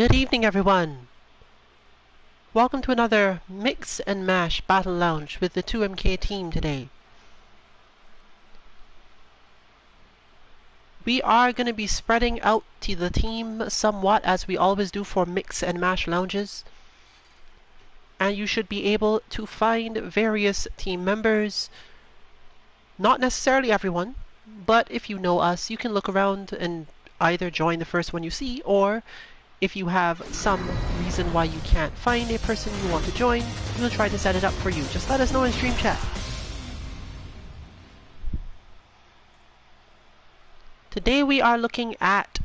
Good evening, everyone. Welcome to another Mix and Mash Battle Lounge with the 2MK team today. We are going to be spreading out to the team somewhat as we always do for Mix and Mash Lounges. And you should be able to find various team members. Not necessarily everyone, but if you know us, you can look around and either join the first one you see, or if you have some reason why you can't find a person you want to join, we'll try to set it up for you. Just let us know in stream chat. Today we are looking at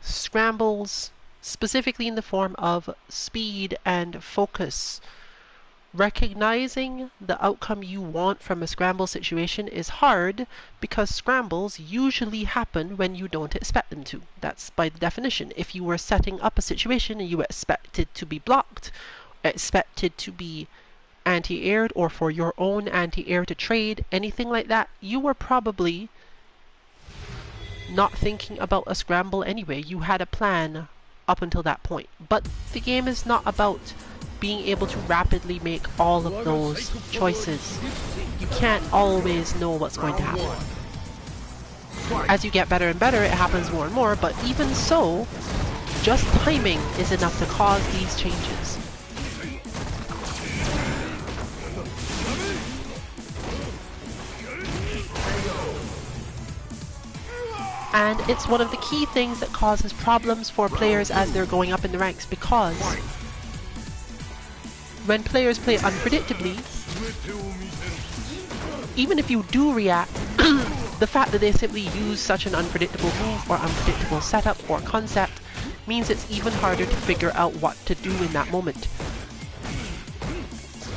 scrambles, specifically in the form of speed and focus. Recognizing the outcome you want from a scramble situation is hard because scrambles usually happen when you don't expect them to. That's by the definition. If you were setting up a situation and you expected to be blocked, expected to be anti-aired, or for your own anti-air to trade, anything like that, you were probably not thinking about a scramble anyway. You had a plan up until that point. But the game is not about being able to rapidly make all of those choices. You can't always know what's going to happen. As you get better and better, it happens more and more, but even so, just timing is enough to cause these changes. And it's one of the key things that causes problems for players as they're going up in the ranks, because when players play unpredictably, even if you do react, the fact that they simply use such an unpredictable move or unpredictable setup or concept means it's even harder to figure out what to do in that moment.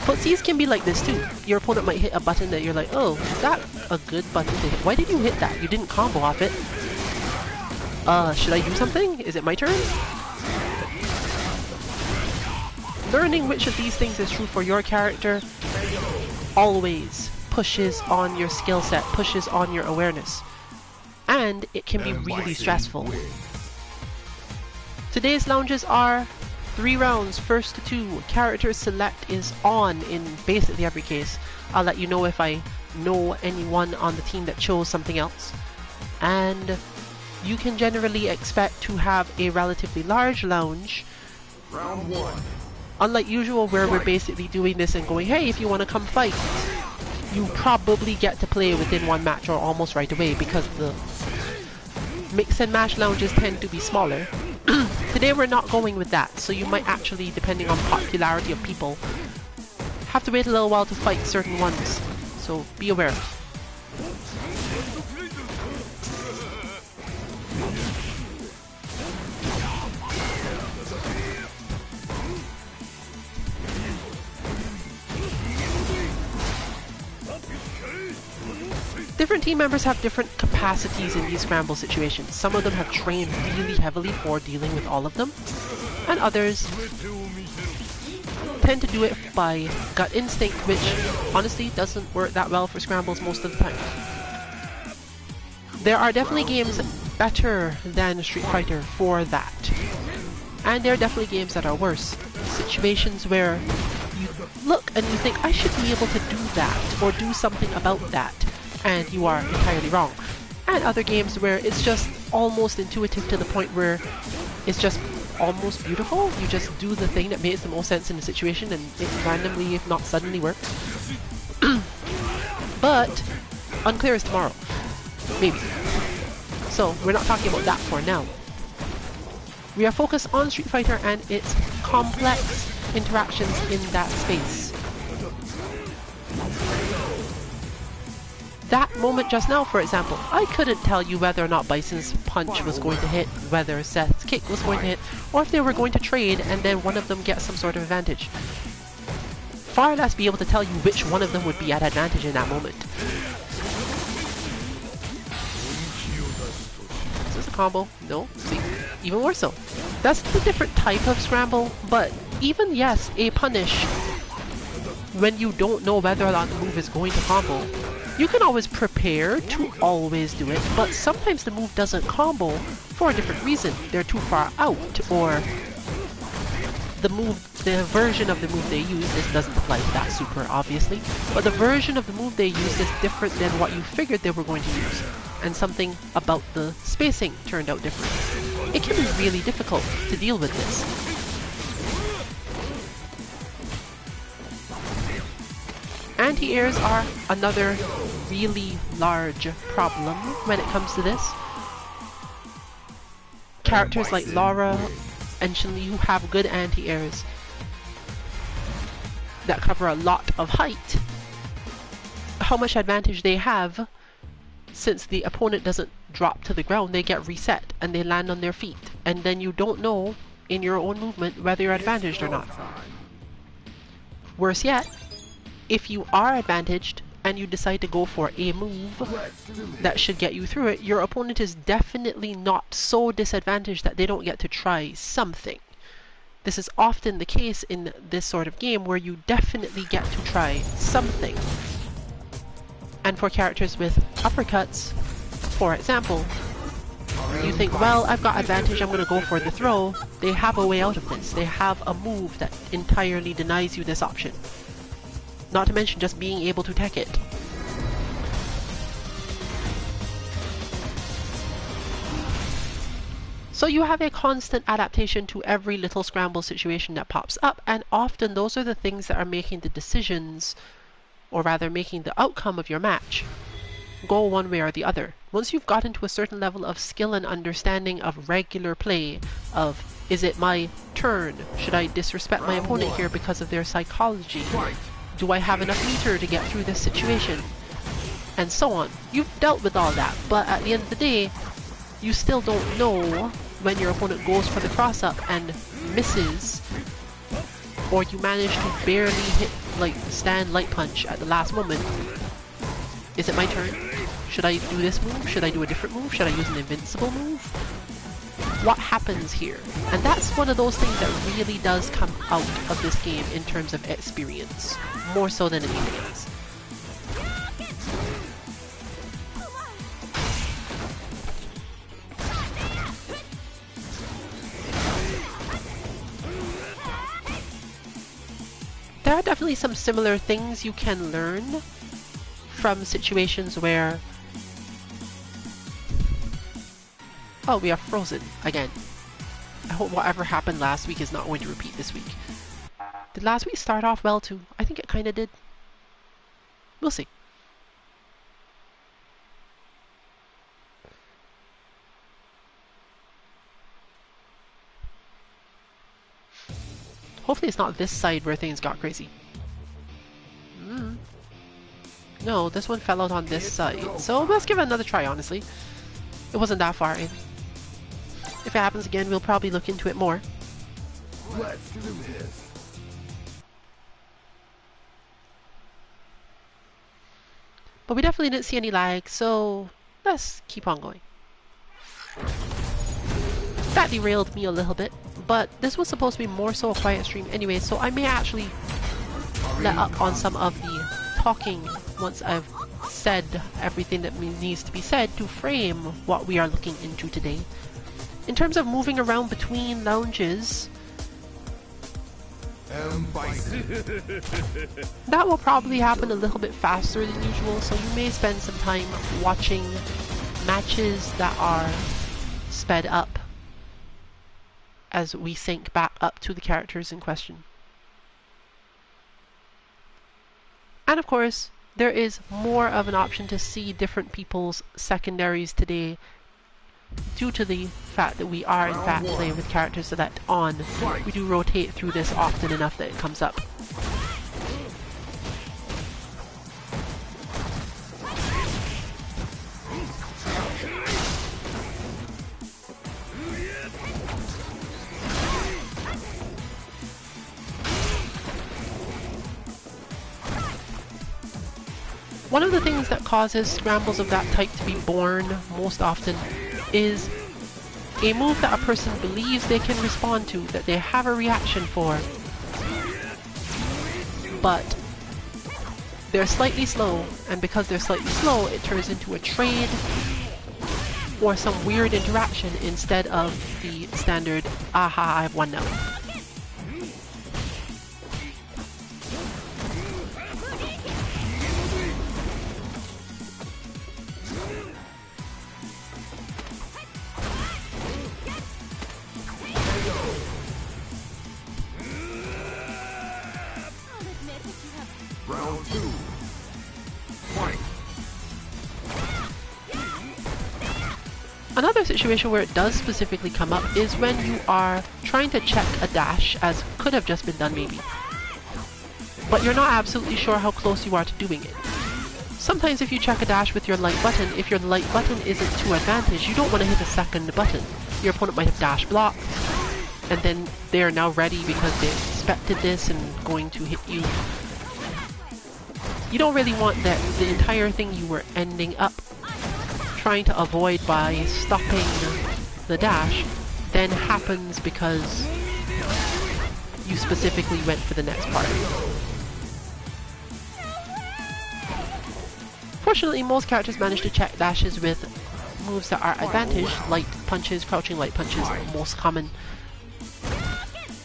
Footsies can be like this too. Your opponent might hit a button that you're like, oh, is that a good button to hit? Why did you hit that? You didn't combo off it. Should I do something? Is it my turn? Learning which of these things is true for your character always pushes on your skill set, pushes on your awareness. And it can be really stressful. Today's lounges are 3 rounds, first to 2. Character select is on in basically every case. I'll let you know if I know anyone on the team that chose something else. And you can generally expect to have a relatively large lounge. Round 1. Unlike usual, where we're basically doing this and going, hey, if you want to come fight, you probably get to play within one match or almost right away, because the mix and mash lounges tend to be smaller. Today we're not going with that, so you might actually, depending on popularity of people, have to wait a little while to fight certain ones. So be aware. Different team members have different capacities in these scramble situations. Some of them have trained really heavily for dealing with all of them, and others tend to do it by gut instinct, which honestly doesn't work that well for scrambles most of the time. There are definitely games better than Street Fighter for that, and there are definitely games that are worse. Situations where you look and you think, I should be able to do that, or do something about that, and you are entirely wrong. And other games where it's just almost intuitive to the point where it's just almost beautiful. You just do the thing that makes the most sense in the situation, and it randomly, if not suddenly, works. But unclear as tomorrow. Maybe. So we're not talking about that for now. We are focused on Street Fighter and its complex interactions in that space. That moment just now, for example, I couldn't tell you whether or not Bison's punch was going to hit, whether Seth's kick was going to hit, or if they were going to trade and then one of them gets some sort of advantage. Far less be able to tell you which one of them would be at advantage in that moment. Is this a combo? No? See? Even more so. That's a different type of scramble, but even, yes, a punish, when you don't know whether or not the move is going to combo, you can always prepare to always do it, but sometimes the move doesn't combo for a different reason. They're too far out, or the version of the move they use, this doesn't apply to that super obviously, but the version of the move they use is different than what you figured they were going to use, and something about the spacing turned out different. It can be really difficult to deal with this. Anti-airs are another really large problem when it comes to this. Characters like Laura and Chun-Li who have good anti-airs that cover a lot of height, how much advantage they have, since the opponent doesn't drop to the ground, they get reset and they land on their feet, and then you don't know in your own movement whether you're advantaged or not. Worse yet, if you are advantaged and you decide to go for a move that should get you through it, your opponent is definitely not so disadvantaged that they don't get to try something. This is often the case in this sort of game where you definitely get to try something. And for characters with uppercuts, for example, you think, well, I've got advantage, I'm going to go for the throw. They have a way out of this. They have a move that entirely denies you this option. Not to mention just being able to tech it. So you have a constant adaptation to every little scramble situation that pops up, and often those are the things that are making the decisions, or rather making the outcome of your match, go one way or the other. Once you've gotten to a certain level of skill and understanding of regular play, of is it my turn? Should I disrespect my opponent here because of their psychology? Do I have enough meter to get through this situation? And so on. You've dealt with all that, but at the end of the day, you still don't know when your opponent goes for the cross-up and misses, or you manage to barely hit like stand light punch at the last moment. Is it my turn? Should I do this move? Should I do a different move? Should I use an invincible move? What happens here? And that's one of those things that really does come out of this game in terms of experience, more so than anything else. There are definitely some similar things you can learn from situations where... Oh, we are frozen again. I hope whatever happened last week is not going to repeat this week. Did last week start off well too? I think it kinda did. We'll see. Hopefully it's not this side where things got crazy. No, this one fell out on this side. So let's give it another try, honestly. It wasn't that far in. If it happens again, we'll probably look into it more. Let's do this. But we definitely didn't see any lag, so let's keep on going. That derailed me a little bit, but this was supposed to be more so a quiet stream anyway, so I may actually let up on some of the talking once I've said everything that needs to be said to frame what we are looking into today. In terms of moving around between lounges, that will probably happen a little bit faster than usual, so you may spend some time watching matches that are sped up as we sync back up to the characters in question. And of course, there is more of an option to see different people's secondaries today due to the fact that we are in fact playing with characters that on. We do rotate through this often enough that it comes up. One of the things that causes scrambles of that type to be born most often is a move that a person believes they can respond to, that they have a reaction for, but they're slightly slow, and because they're slightly slow, it turns into a trade or some weird interaction instead of the standard, aha, I've won now. Another situation where it does specifically come up is when you are trying to check a dash, as could have just been done maybe, but you're not absolutely sure how close you are to doing it. Sometimes if you check a dash with your light button, if your light button isn't to advantage, you don't want to hit a second button. Your opponent might have dash blocked, and then they are now ready because they expected this and going to hit you. You don't really want that the entire thing you were ending up trying to avoid by stopping the dash then happens because you specifically went for the next part. Fortunately, most characters manage to check dashes with moves that are advantage. Light punches, crouching light punches are most common.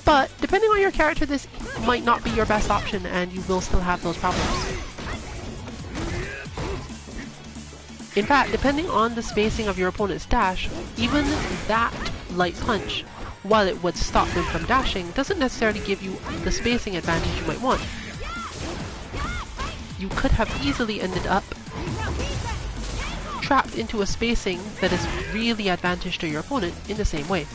But depending on your character, this might not be your best option and you will still have those problems. In fact, depending on the spacing of your opponent's dash, even that light punch, while it would stop them from dashing, doesn't necessarily give you the spacing advantage you might want. You could have easily ended up trapped into a spacing that is really advantageous to your opponent in the same way.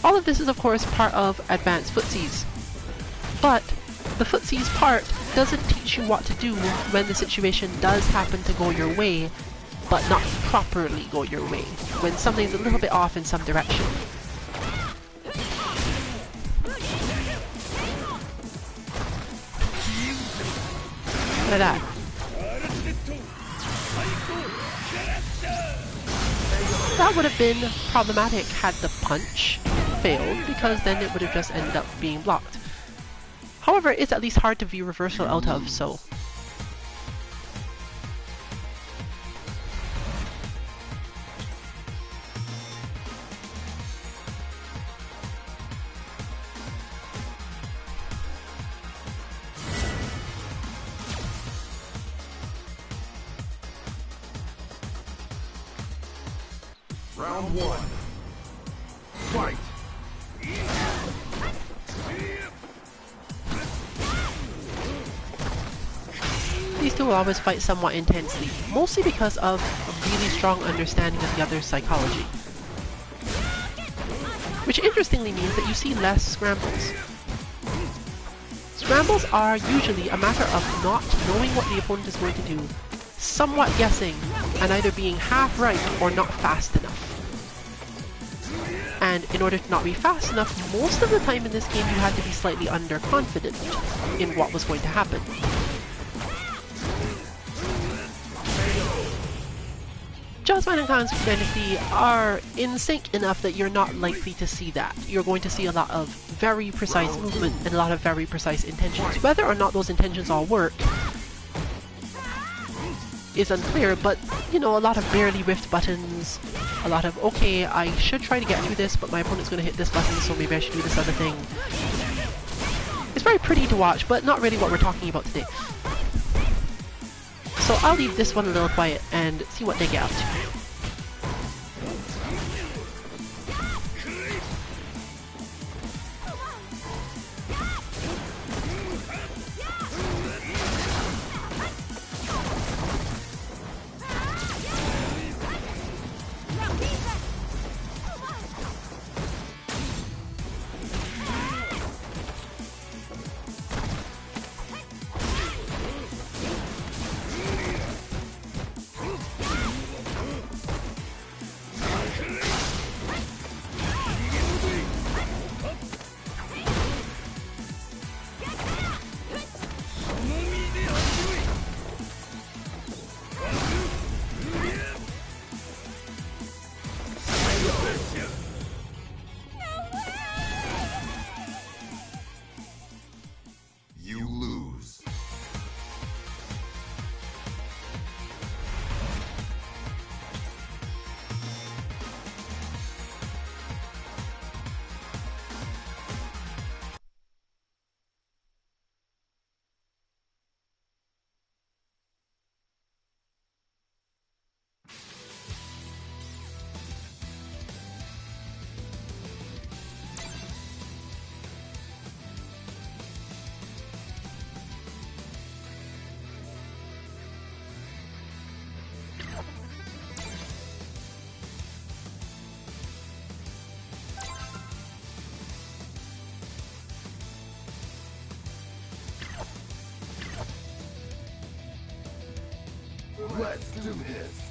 All of this is of course part of advanced footsies, but the footsies part doesn't teach you what to do when the situation does happen to go your way, but not properly go your way, when something's a little bit off in some direction. Look at that. That would have been problematic had the punch failed, because then it would have just ended up being blocked. However, it's at least hard to view reversal out of, so... Round one. Fight! These two will always fight somewhat intensely, mostly because of a really strong understanding of the other's psychology. Which interestingly means that you see less scrambles. Scrambles are usually a matter of not knowing what the opponent is going to do, somewhat guessing, and either being half right or not fast enough. And in order to not be fast enough, most of the time in this game you had to be slightly underconfident in what was going to happen. Jasmine and Khan's Dynasty are in sync enough that you're not likely to see that. You're going to see a lot of very precise movement and a lot of very precise intentions. Whether or not those intentions all work is unclear, but you know, a lot of barely whiffed buttons, a lot of, okay, I should try to get through this, but my opponent's going to hit this button, so maybe I should do this other thing. It's very pretty to watch, but not really what we're talking about today. So I'll leave this one a little quiet and see what they get up to. to miss.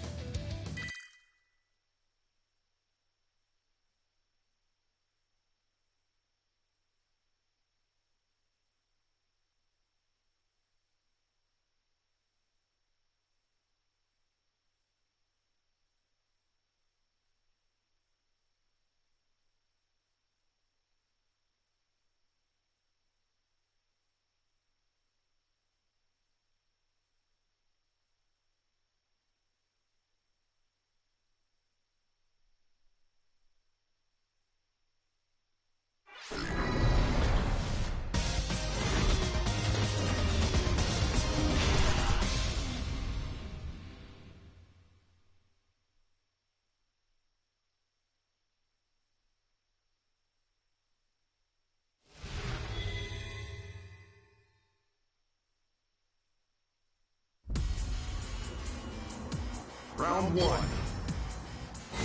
Round one.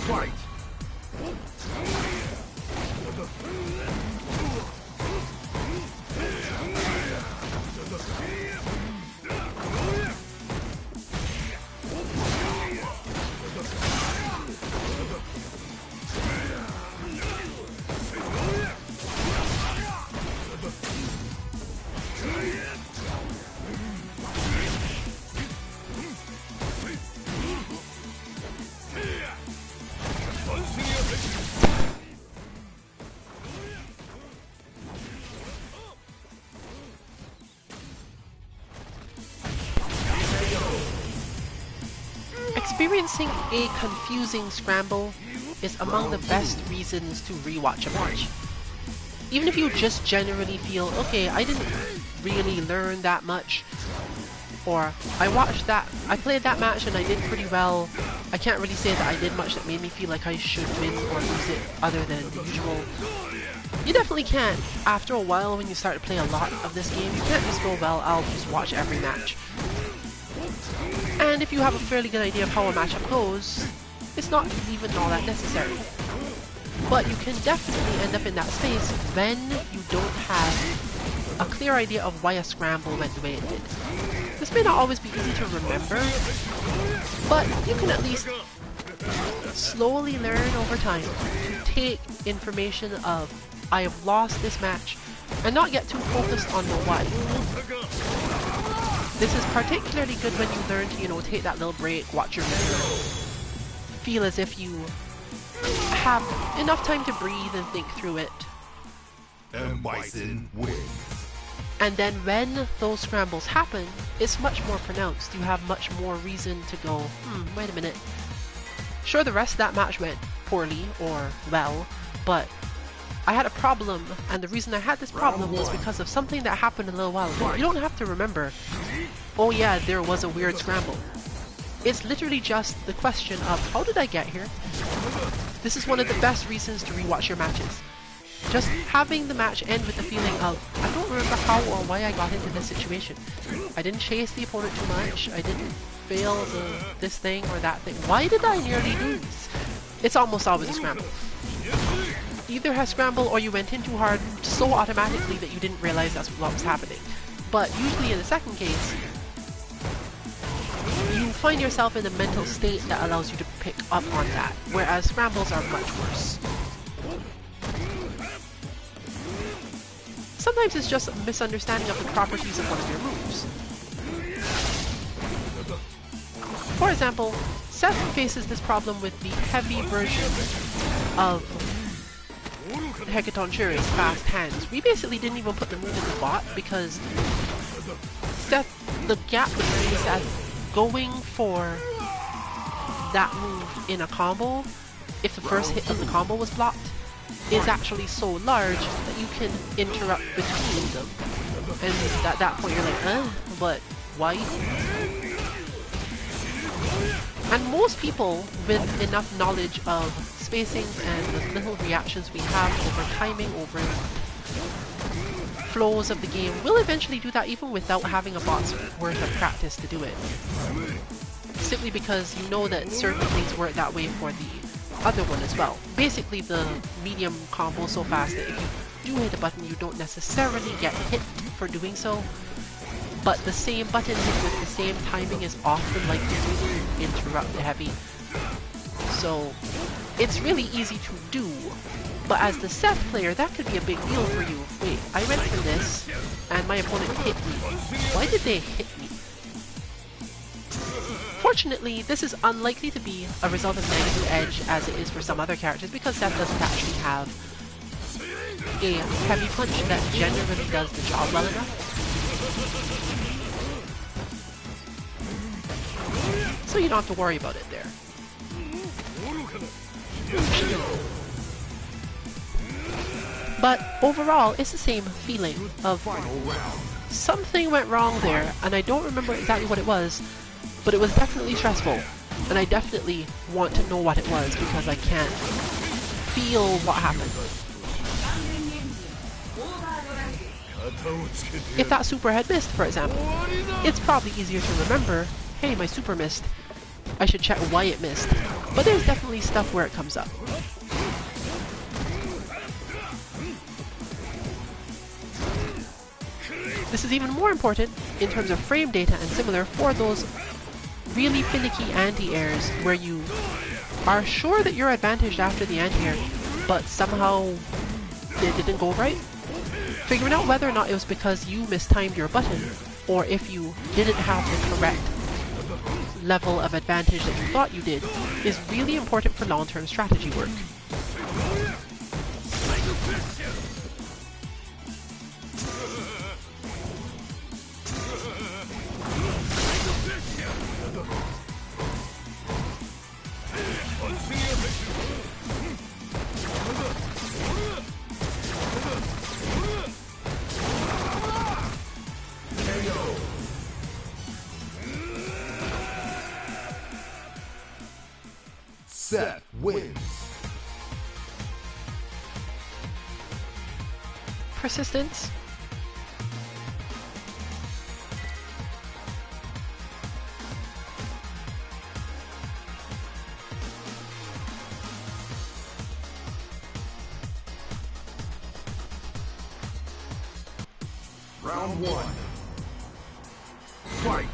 Fight! Experiencing a confusing scramble is among the best reasons to rewatch a match. Even if you just generally feel, okay, I didn't really learn that much, or I played that match and I did pretty well, I can't really say that I did much that made me feel like I should win or lose it other than usual. You definitely can't. After a while, when you start to play a lot of this game, you can't just go, well, I'll just watch every match. And if you have a fairly good idea of how a matchup goes, it's not even all that necessary. But you can definitely end up in that space when you don't have a clear idea of why a scramble went the way it did. This may not always be easy to remember, but you can at least slowly learn over time to take information of, I have lost this match, and not get too focused on the why. This is particularly good when you learn to, take that little break, watch your video, feel as if you have enough time to breathe and think through it. And Bison wins. And then when those scrambles happen, it's much more pronounced. You have much more reason to go, wait a minute. Sure, the rest of that match went poorly or well, but I had a problem, and the reason I had this problem was because of something that happened a little while ago. You don't have to remember, oh yeah, there was a weird scramble. It's literally just the question of, how did I get here? This is one of the best reasons to rewatch your matches. Just having the match end with the feeling of, I don't remember how or why I got into this situation. I didn't chase the opponent too much, I didn't fail this thing or that thing. Why did I nearly lose? It's almost always a scramble. Either a scramble or you went in too hard so automatically that you didn't realize that's what was happening. But usually in the second case, you find yourself in a mental state that allows you to pick up on that, whereas scrambles are much worse. Sometimes it's just a misunderstanding of the properties of one of your moves. For example, Seth faces this problem with the heavy version of Hecaton Shuri's fast hands. We basically didn't even put the move in the bot because the gap between Seth going for that move in a combo, if the first hit of the combo was blocked, is actually so large that you can interrupt between them. And at that point you're like, but why? And most people with enough knowledge of spacing and the little reactions we have over timing, over flows of the game, will eventually do that even without having a bot's worth of practice to do it. Simply because you know that certain things work that way for the other one as well. Basically the medium combo so fast that if you do hit a button you don't necessarily get hit for doing so, but the same button hit with the same timing is often likely to interrupt the heavy. So it's really easy to do, but as the Seth player, that could be a big deal for you. Wait, I went for this, and my opponent hit me. Why did they hit me? Fortunately, this is unlikely to be a result of negative edge as it is for some other characters, because Seth doesn't actually have a heavy punch that generally does the job well enough. So you don't have to worry about it there. But overall, it's the same feeling of something went wrong there, and I don't remember exactly what it was, but it was definitely stressful, and I definitely want to know what it was because I can't feel what happened. If that super had missed, for example, it's probably easier to remember, hey, my super missed. I should check why it missed. But there's definitely stuff where it comes up. This is even more important in terms of frame data and similar for those really finicky anti-airs where you are sure that you're advantaged after the anti-air, but somehow it didn't go right. Figuring out whether or not it was because you mistimed your button, or if you didn't have the correct level of advantage that you thought you did, is really important for long-term strategy work. Seth wins. Persistence. Round one. Fight.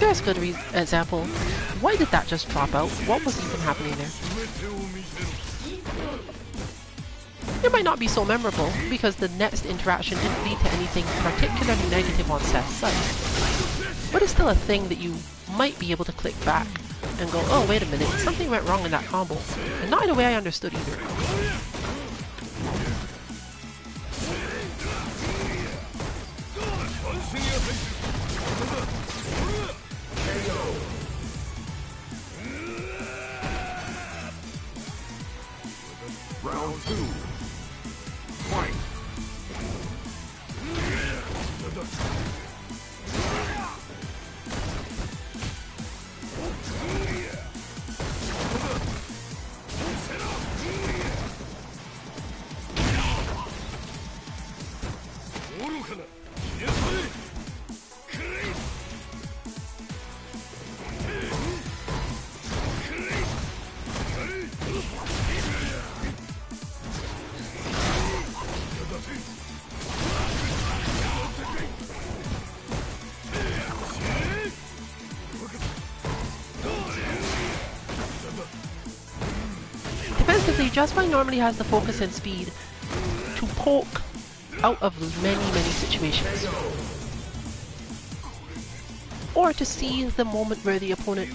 There's a good example. Why did that just drop out? What was even happening there? It might not be so memorable, because the next interaction didn't lead to anything particularly negative on Seth's side. But it's still a thing that you might be able to click back and go, oh wait a minute, something went wrong in that combo. And not in a way I understood either. Round two. Fight. Defensively, Just Fine normally has the focus and speed to poke out of many situations, or to seize the moment where the opponent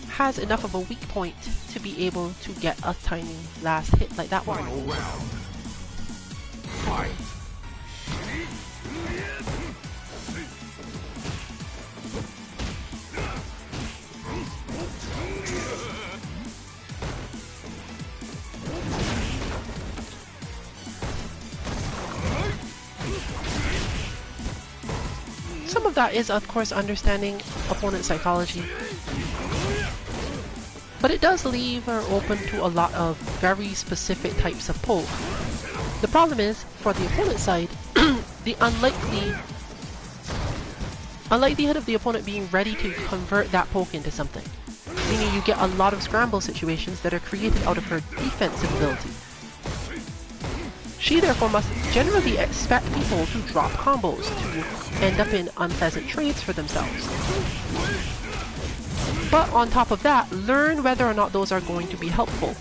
has enough of a weak point to be able to get a tiny last hit like that one. Final round. Fight. Some of that is, of course, understanding opponent psychology. But it does leave her open to a lot of very specific types of poke. The problem is, for the opponent side, the unlikelihood of the opponent being ready to convert that poke into something. Meaning you get a lot of scramble situations that are created out of her defensive ability. She therefore must generally expect people to drop combos to end up in unpleasant trades for themselves. But on top of that, learn whether or not those are going to be helpful.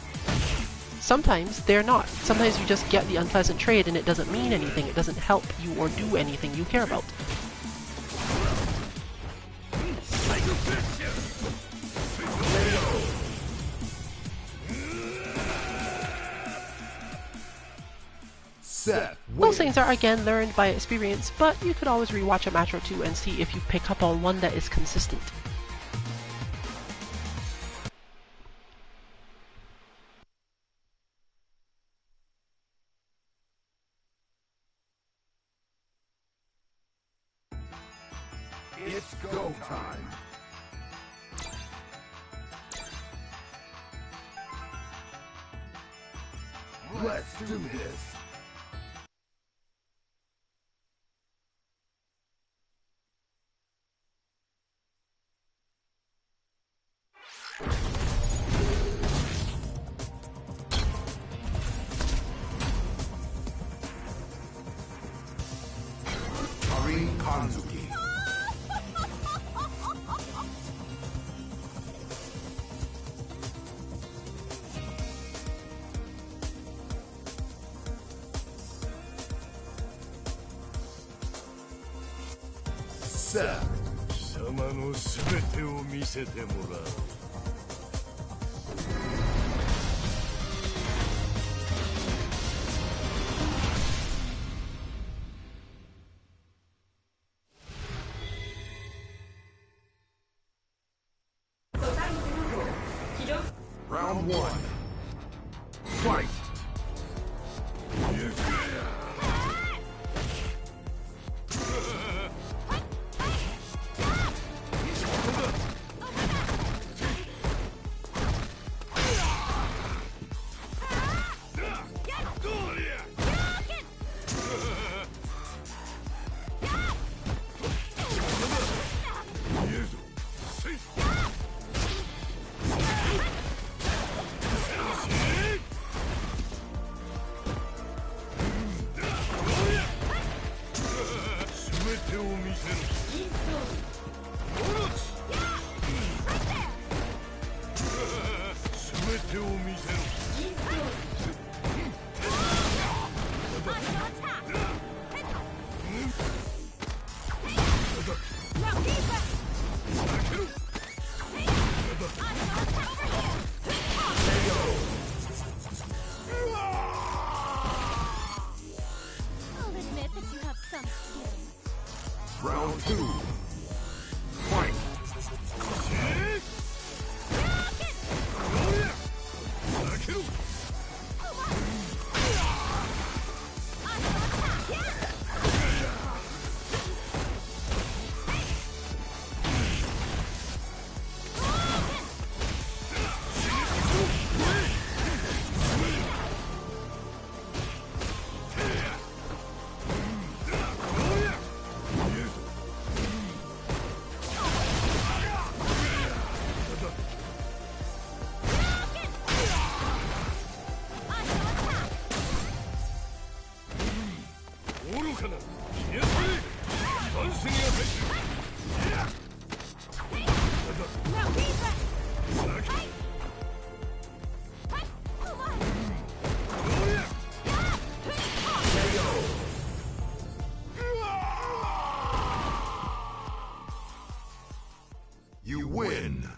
Sometimes they're not. Sometimes you just get the unpleasant trade and it doesn't mean anything. It doesn't help you or do anything you care about. Those things are again learned by experience, but you could always rewatch a match or two and see if you pick up on one that is consistent. It's go time. Let's do this. Kanzuki. Set. 貴様のすべてを見せてもらう。Round one. Fight. Round two. Fight. You win.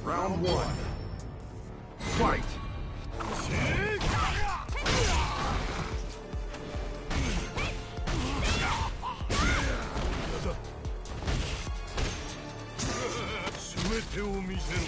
Round one. Fight. てを見せろ。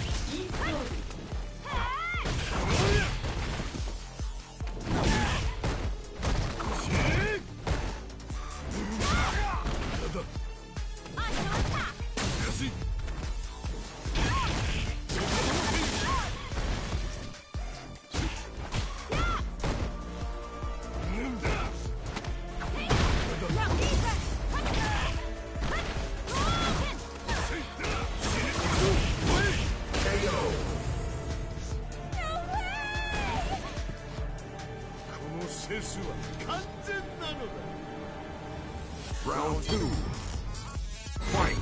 セスは完全なのだ。 Round 2. Fight.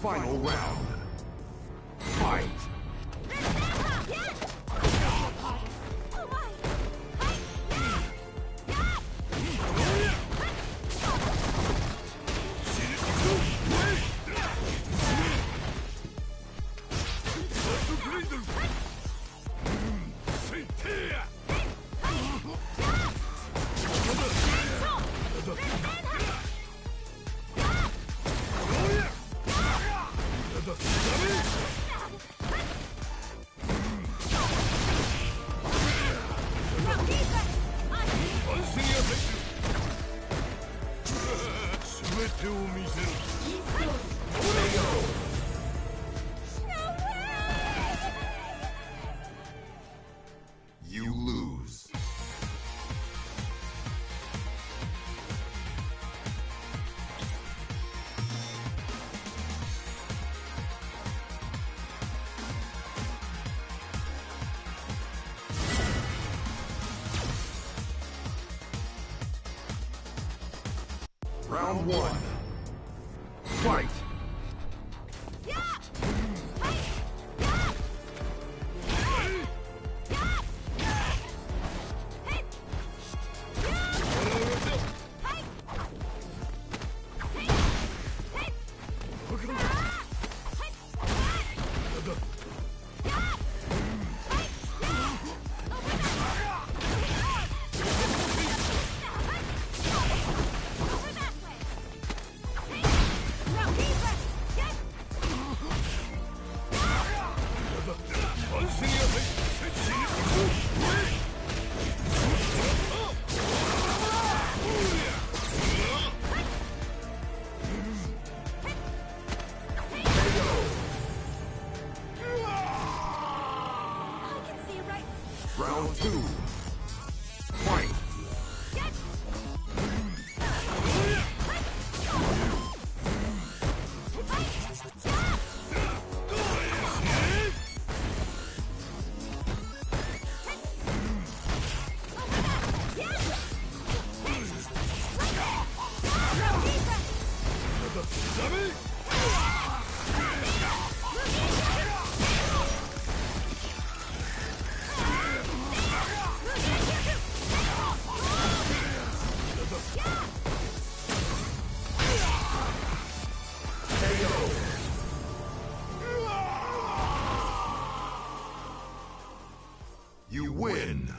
Final round. Fight. You lose. Round 1. Fight. Round 2. Fight. You win.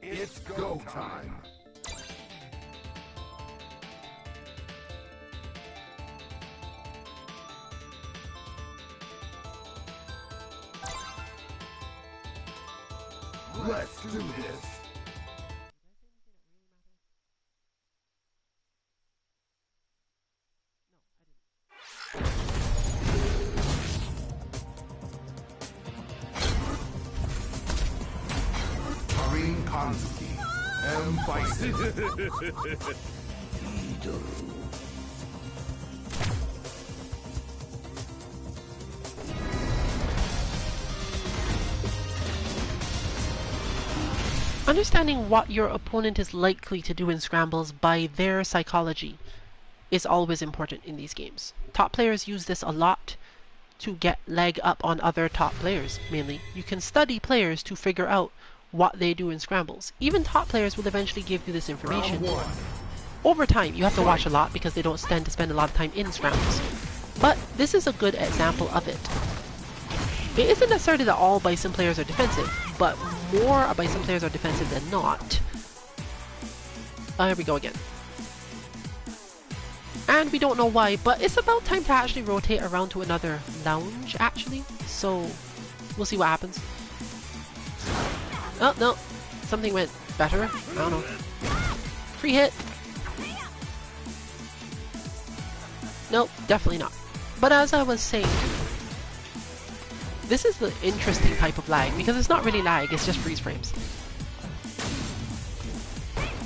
It's go time. Let's do this. Karin Kanzuki, M. Bison. Understanding what your opponent is likely to do in scrambles by their psychology is always important in these games. Top players use this a lot to get leg up on other top players, mainly. You can study players to figure out what they do in scrambles. Even top players will eventually give you this information. Over time, you have to watch a lot because they don't tend to spend a lot of time in scrambles. But this is a good example of it. It isn't necessarily that all Bison players are defensive, but more Bison players are defensive than not. Here we go again. And we don't know why, but it's about time to actually rotate around to another lounge, actually. So, we'll see what happens. Oh, no. Something went better. I don't know. Free hit. Nope, definitely not. But as I was saying, this is the interesting type of lag, because it's not really lag, it's just freeze frames.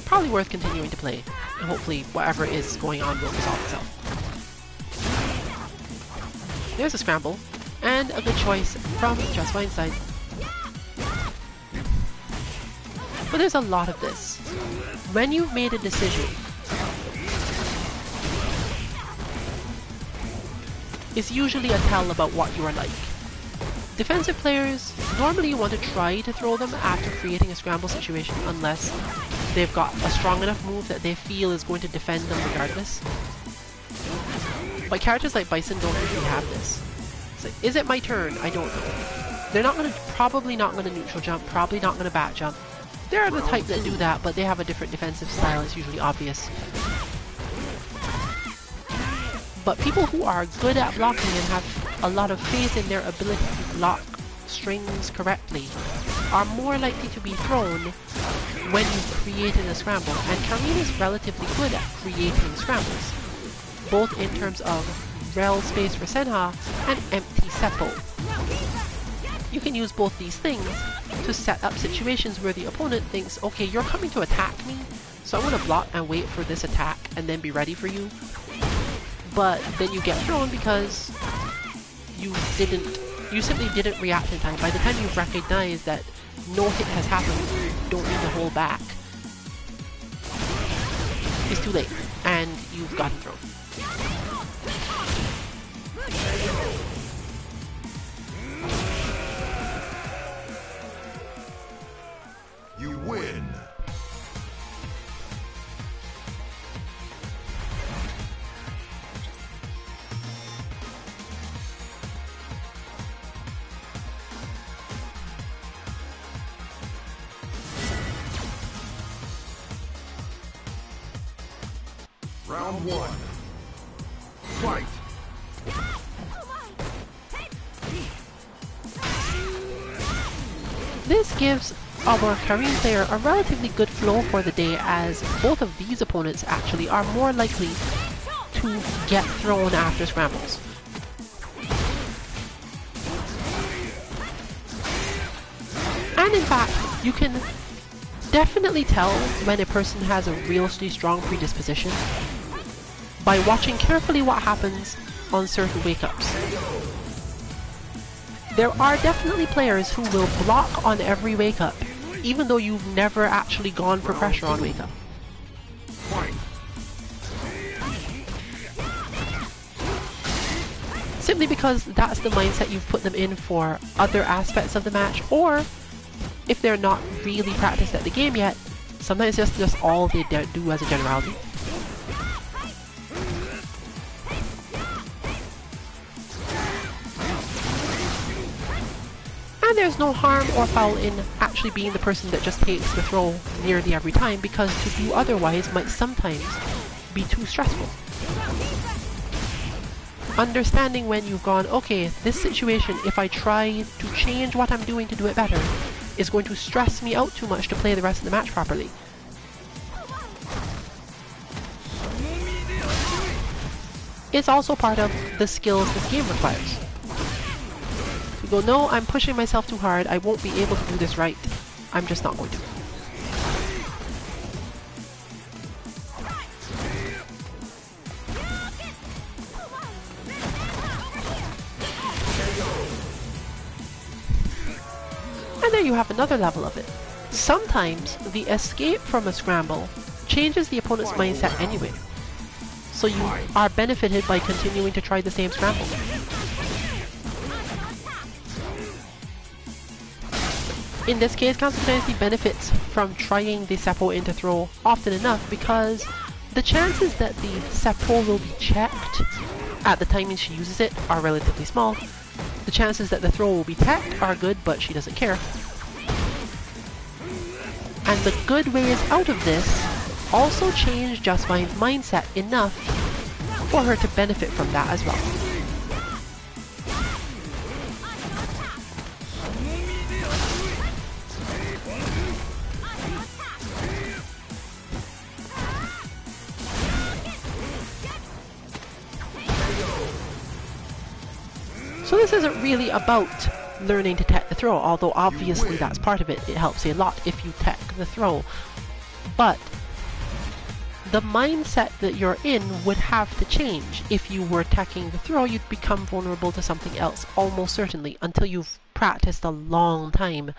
Probably worth continuing to play, and hopefully whatever is going on will resolve itself. There's a scramble, and a good choice from Just Fine's side. But there's a lot of this. When you've made a decision, it's usually a tell about what you are like. Defensive players, normally you want to try to throw them after creating a scramble situation unless they've got a strong enough move that they feel is going to defend them regardless. But characters like Bison don't usually have this. It's like, is it my turn? I don't know. They're probably not going to neutral jump, probably not going to back jump. They're the type that do that, but they have a different defensive style, it's usually obvious. But people who are good at blocking and have a lot of faith in their ability to block strings correctly are more likely to be thrown when you've created a scramble, and Karin is relatively good at creating scrambles, both in terms of rel space for Senha and empty seppo. You can use both these things to set up situations where the opponent thinks, okay, you're coming to attack me, so I'm going to block and wait for this attack and then be ready for you. But then you get thrown because you simply didn't react in time. By the time you've recognized that no hit has happened, you don't need to hold back. It's too late, and you've gotten thrown. You win. Round one. Fight! This gives our Karin player a relatively good flow for the day, as both of these opponents actually are more likely to get thrown after scrambles. And in fact, you can definitely tell when a person has a really strong predisposition by watching carefully what happens on certain wake-ups. There are definitely players who will block on every wake-up, even though you've never actually gone for pressure on wake-up. Simply because that's the mindset you've put them in for other aspects of the match, or if they're not really practiced at the game yet, sometimes it's just all they do as a generality. And there's no harm or foul in actually being the person that just takes the throw nearly every time, because to do otherwise might sometimes be too stressful. Understanding when you've gone, okay, this situation, if I try to change what I'm doing to do it better, is going to stress me out too much to play the rest of the match properly. It's also part of the skills this game requires. You go, no, I'm pushing myself too hard, I won't be able to do this right. I'm just not going to. And there you have another level of it. Sometimes the escape from a scramble changes the opponent's mindset anyway. So you are benefited by continuing to try the same scramble. In this case, Council Dynasty benefits from trying the Seppo into throw often enough because the chances that the Seppo will be checked at the time she uses it are relatively small. The chances that the throw will be teched are good, but she doesn't care. And the good ways out of this also change Just Fine's mindset enough for her to benefit from that as well. So this isn't really about learning to tech the throw, although obviously that's part of it. It helps a lot if you tech the throw. But the mindset that you're in would have to change. If you were teching the throw, you'd become vulnerable to something else, almost certainly, until you've practiced a long time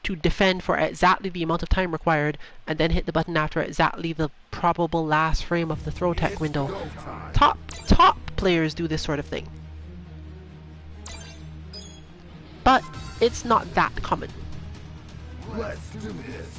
to defend for exactly the amount of time required, and then hit the button after exactly the probable last frame of the throw tech window. Top players do this sort of thing. But it's not that common. Let's do this.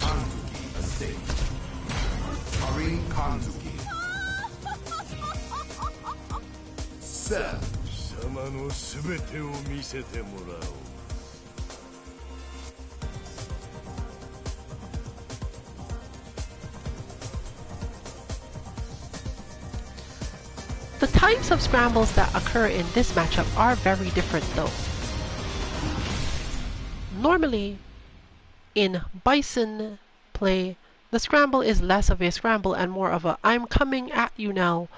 Kanzuki Estate. Marine Kanzuki. Seth. 貴様の全てを見せてもらおう。The types of scrambles that occur in this matchup are very different though. Normally, in Bison play, the scramble is less of a scramble and more of a I'm coming at you now,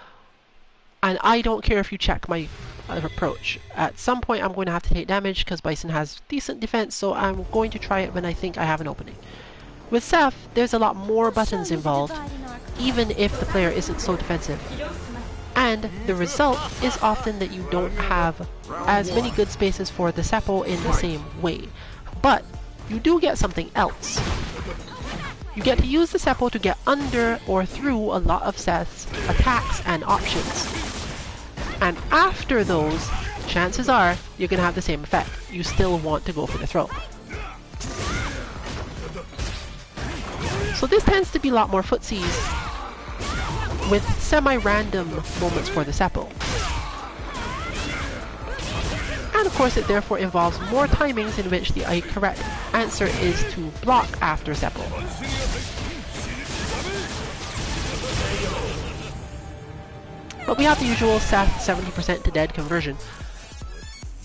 and I don't care if you check my approach. At some point I'm going to have to take damage because Bison has decent defense, so I'm going to try it when I think I have an opening. With Seth, there's a lot more buttons involved, even if the player isn't so defensive. And the result is often that you don't have as many good spaces for the Seppo in the same way. But you do get something else. You get to use the Seppo to get under or through a lot of Seth's attacks and options. And after those, chances are you're going to have the same effect. You still want to go for the throw. So this tends to be a lot more footsies, with semi-random moments for the Seppo. And of course it therefore involves more timings in which the correct answer is to block after Seppo. But we have the usual Seth 70% to dead conversion.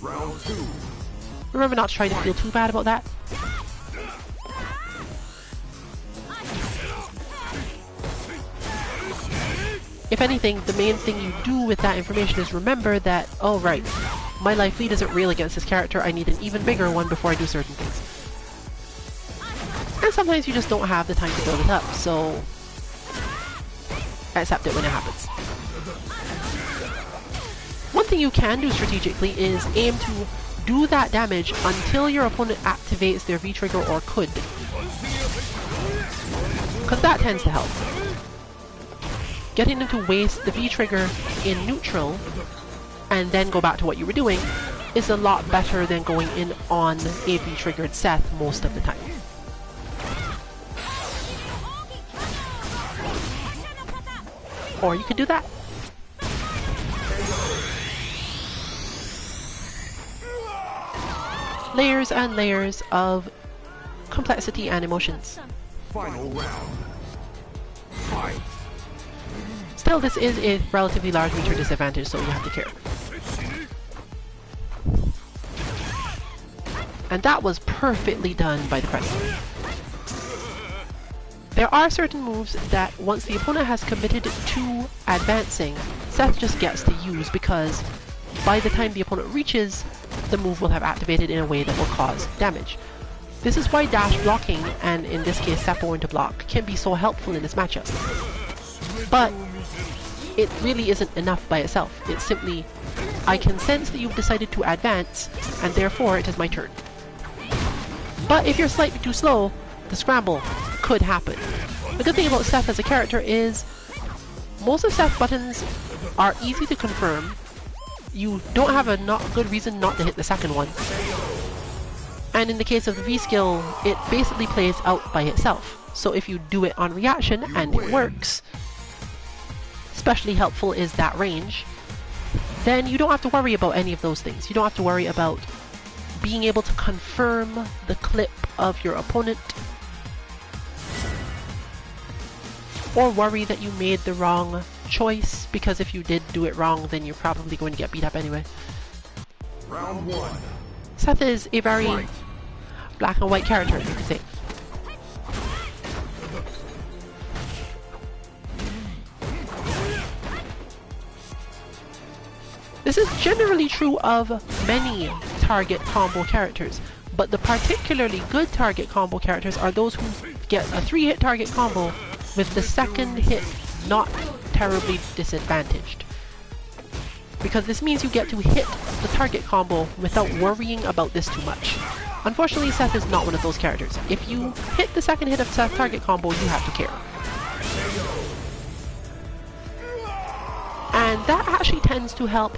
Round 2. Remember not to try to feel too bad about that. If anything, the main thing you do with that information is remember that, oh right, my life lead isn't real against this character, I need an even bigger one before I do certain things. And sometimes you just don't have the time to build it up, so accept it when it happens. One thing you can do strategically is aim to do that damage until your opponent activates their V-trigger or could. Because that tends to help. Getting them to waste the V-trigger in neutral and then go back to what you were doing is a lot better than going in on a V-triggered Seth most of the time. Or you can do that. layers and layers of complexity and emotions. Final round. Fight. Still, this is a relatively large meter disadvantage, so you have to care. And that was perfectly done by the president. There are certain moves that once the opponent has committed to advancing, Seth just gets to use because by the time the opponent reaches, the move will have activated in a way that will cause damage. This is why dash blocking, and in this case Seppo into block, can be so helpful in this matchup. But it really isn't enough by itself. It's simply, I can sense that you've decided to advance, and therefore it is my turn. But if you're slightly too slow, the scramble could happen. The good thing about Seth as a character is most of Seth's buttons are easy to confirm. You don't have a good reason not to hit the second one. And in the case of the V skill, it basically plays out by itself. So if you do it on reaction and it works, especially helpful is that range, then you don't have to worry about any of those things. You don't have to worry about being able to confirm the clip of your opponent, or worry that you made the wrong choice, because if you did do it wrong, then you're probably going to get beat up anyway. Round one. Seth is a very Fight. black and white character, you could say. This is generally true of many target combo characters, but the particularly good target combo characters are those who get a 3-hit target combo with the second hit not terribly disadvantaged. Because this means you get to hit the target combo without worrying about this too much. Unfortunately, Seth is not one of those characters. If you hit the second hit of Seth's target combo, you have to care. And that actually tends to help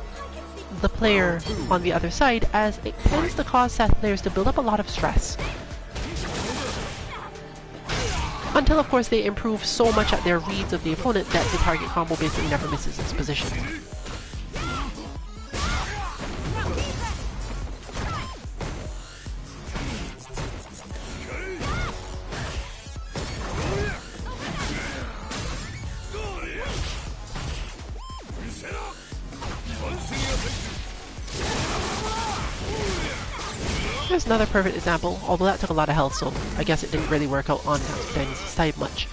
the player on the other side, as it tends to cause Seth players to build up a lot of stress. Until, of course, they improve so much at their reads of the opponent that the target combo basically never misses its position. Here's another perfect example, although that took a lot of health, so I guess it didn't really work out on Danny's side much.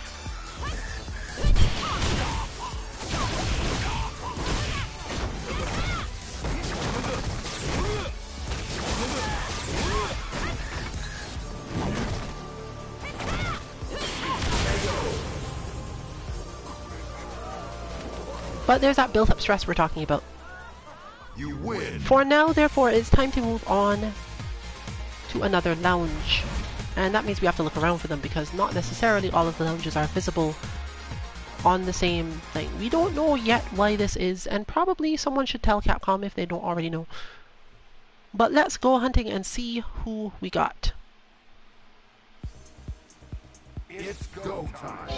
But there's that built-up stress we're talking about. You win. For now, therefore, it's time to move on to another lounge. And that means we have to look around for them, because not necessarily all of the lounges are visible on the same thing. We don't know yet why this is, and probably someone should tell Capcom if they don't already know. But let's go hunting and see who we got. It's go time.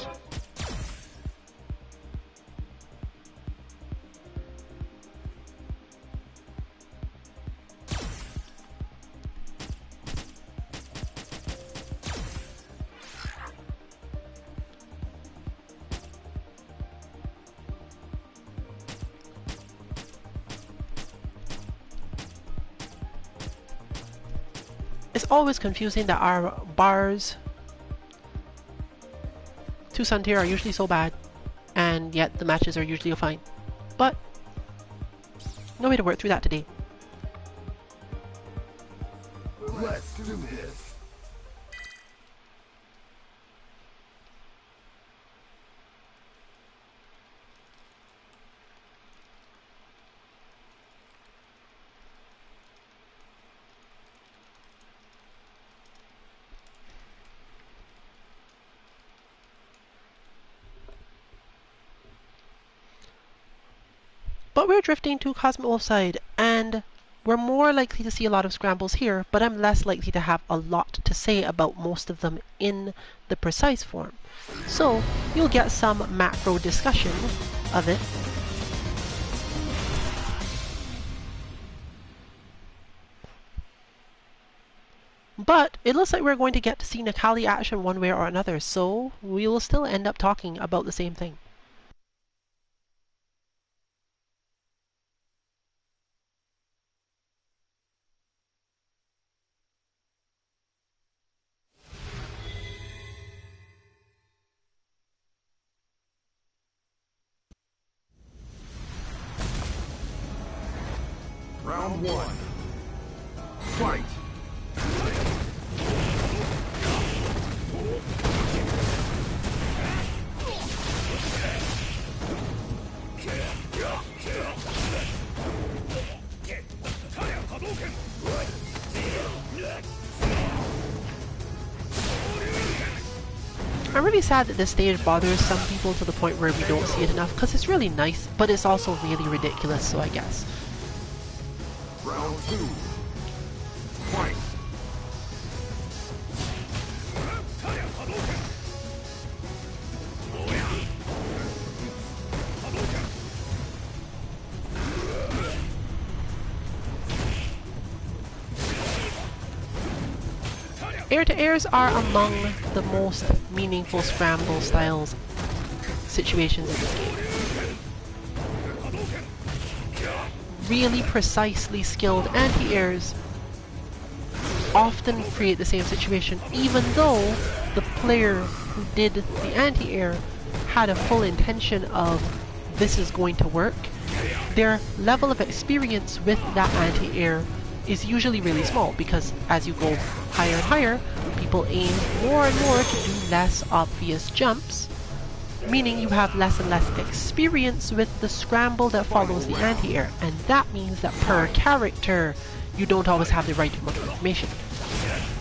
It's always confusing that our bars to Suntier are usually so bad, and yet the matches are usually fine. But no way to work through that today. Let's do this. But we're drifting to Cosmic Wolf's side, and we're more likely to see a lot of scrambles here, but I'm less likely to have a lot to say about most of them in the precise form. So you'll get some macro discussion of it. But it looks like we're going to get to see Nakali action one way or another, so we will still end up talking about the same thing. Round one. Fight! I'm really sad that this stage bothers some people to the point where we don't see it enough, because it's really nice, but it's also really ridiculous, so I guess. Round two. Fight! Air-to-airs are among the most meaningful scramble styles situations in this game. Really precisely skilled anti-airs often create the same situation, even though the player who did the anti-air had a full intention of this is going to work. Their level of experience with that anti-air is usually really small, because as you go higher and higher, people aim more and more to do less obvious jumps, meaning you have less and less experience with the scramble that follows the anti-air, and that means that per character you don't always have the right amount of information.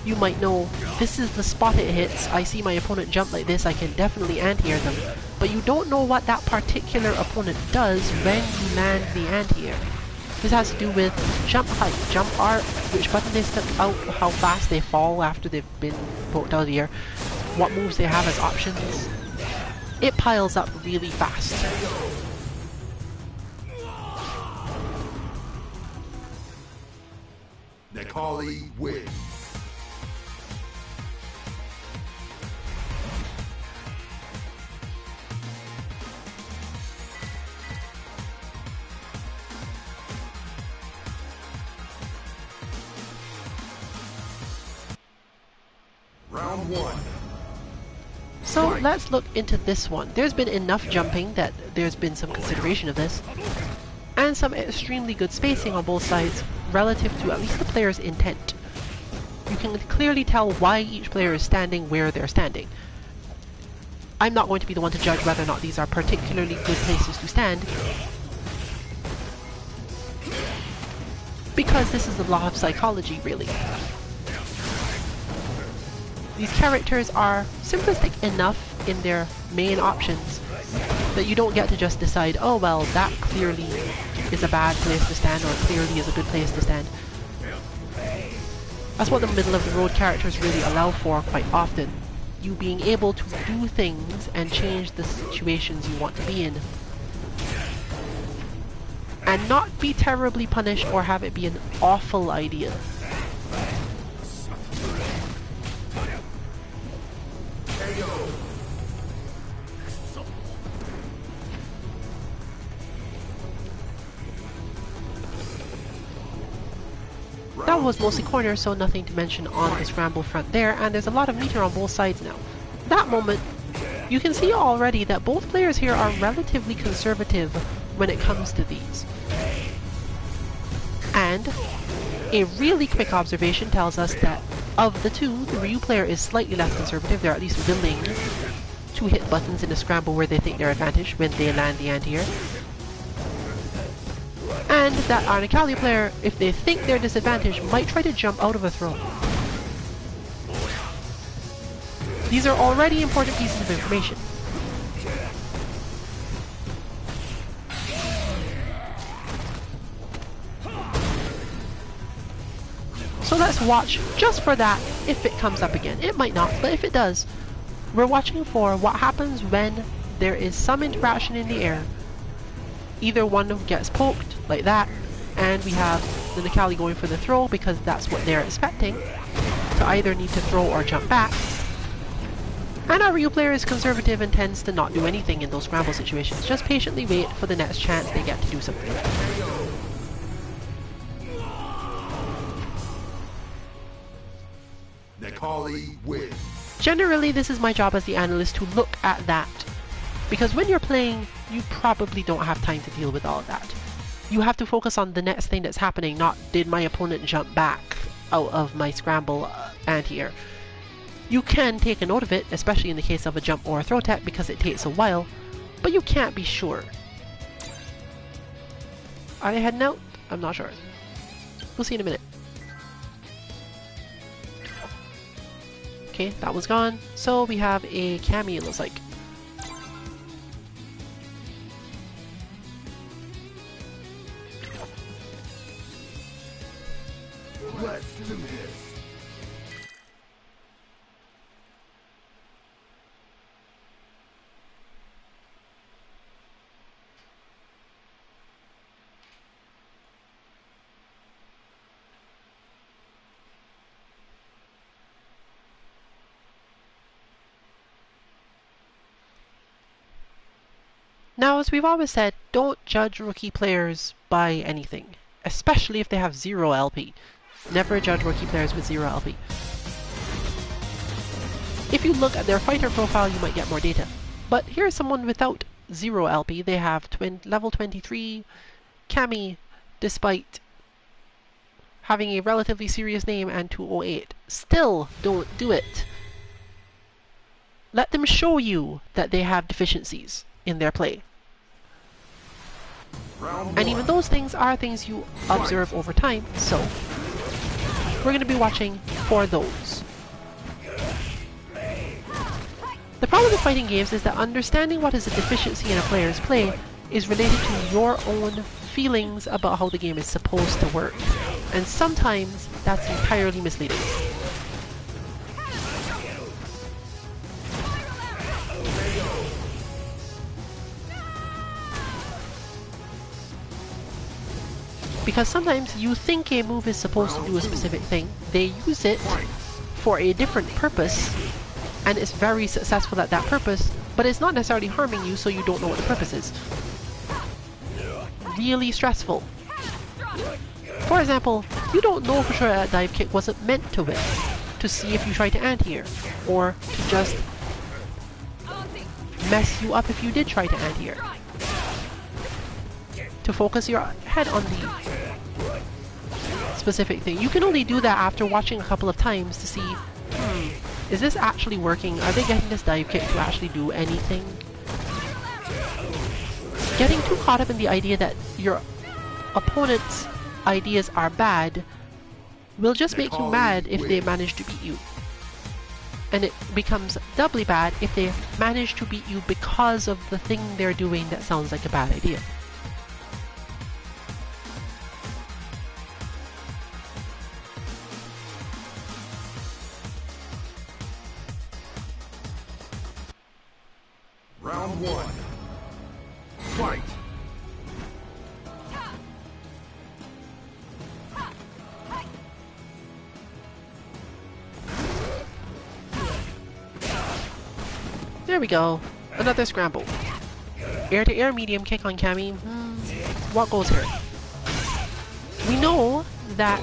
You might know, this is the spot it hits, I see my opponent jump like this, I can definitely anti-air them, but you don't know what that particular opponent does when you land the anti-air. This has to do with jump height, jump arc, which button they step out, how fast they fall after they've been poked out of the air, what moves they have as options. It piles up really fast. Nakali wins. Round one. So let's look into this one. There's been enough jumping that there's been some consideration of this, and some extremely good spacing on both sides relative to at least the player's intent. You can clearly tell why each player is standing where they're standing. I'm not going to be the one to judge whether or not these are particularly good places to stand, because this is the law of psychology, really. These characters are simplistic enough in their main options that you don't get to just decide, oh well, that clearly is a bad place to stand, or clearly is a good place to stand. That's what the middle of the road characters really allow for quite often. You being able to do things and change the situations you want to be in. And not be terribly punished or have it be an awful idea. That was mostly corner, so nothing to mention on the scramble front there, and there's a lot of meter on both sides now. That moment, you can see already that both players here are relatively conservative when it comes to these. And a really quick observation tells us that of the two, the Ryu player is slightly less conservative. They're at least willing to hit buttons in a scramble where they think they're advantaged when they land the anti-air. And that Nakali player, if they think they're disadvantaged, might try to jump out of a throw. These are already important pieces of information. So let's watch just for that if it comes up again. It might not, but if it does, we're watching for what happens when there is some interaction in the air. Either one gets poked, like that, and we have the Nakali going for the throw because that's what they're expecting. to either need to throw or jump back. And our Ryu player is conservative and tends to not do anything in those scramble situations. Just patiently wait for the next chance they get to do something. Necalli wins. Generally, this is my job as the analyst to look at that. Because when you're playing, you probably don't have time to deal with all of that. You have to focus on the next thing that's happening, not did my opponent jump back out of my scramble anti-air. You can take a note of it, especially in the case of a jump or a throw tech, because it takes a while, but you can't be sure. Are they heading out? I'm not sure. We'll see in a minute. Okay, that one's gone. So we have a Cammy, it looks like. Let's do this. Now, as we've always said, don't judge rookie players by anything, especially if they have 0 LP. Never judge rookie players with 0 LP. If you look at their fighter profile, you might get more data. But here's someone without 0 LP. They have level 23 Cammy, despite having a relatively serious name and 208. Still don't do it. Let them show you that they have deficiencies in their play. And even those things are things you observe over time, so we're going to be watching for those. The problem with fighting games is that understanding what is a deficiency in a player's play is related to your own feelings about how the game is supposed to work, and sometimes that's entirely misleading. Because sometimes you think a move is supposed to do a specific thing, they use it for a different purpose, and it's very successful at that purpose, but it's not necessarily harming you, so you don't know what the purpose is. Really stressful. For example, you don't know for sure that dive kick wasn't meant to win, to see if you try to anti-air, or to just mess you up if you did try to anti-air. To focus your head on the specific thing. You can only do that after watching a couple of times to see, is this actually working? Are they getting this dive kick to actually do anything? Getting too caught up in the idea that your opponent's ideas are bad will just make you mad if they manage to beat you. And it becomes doubly bad if they manage to beat you because of the thing they're doing that sounds like a bad idea. Round 1. Fight! There we go. Another scramble. Air-to-air medium kick on Cammy. What goes here? We know that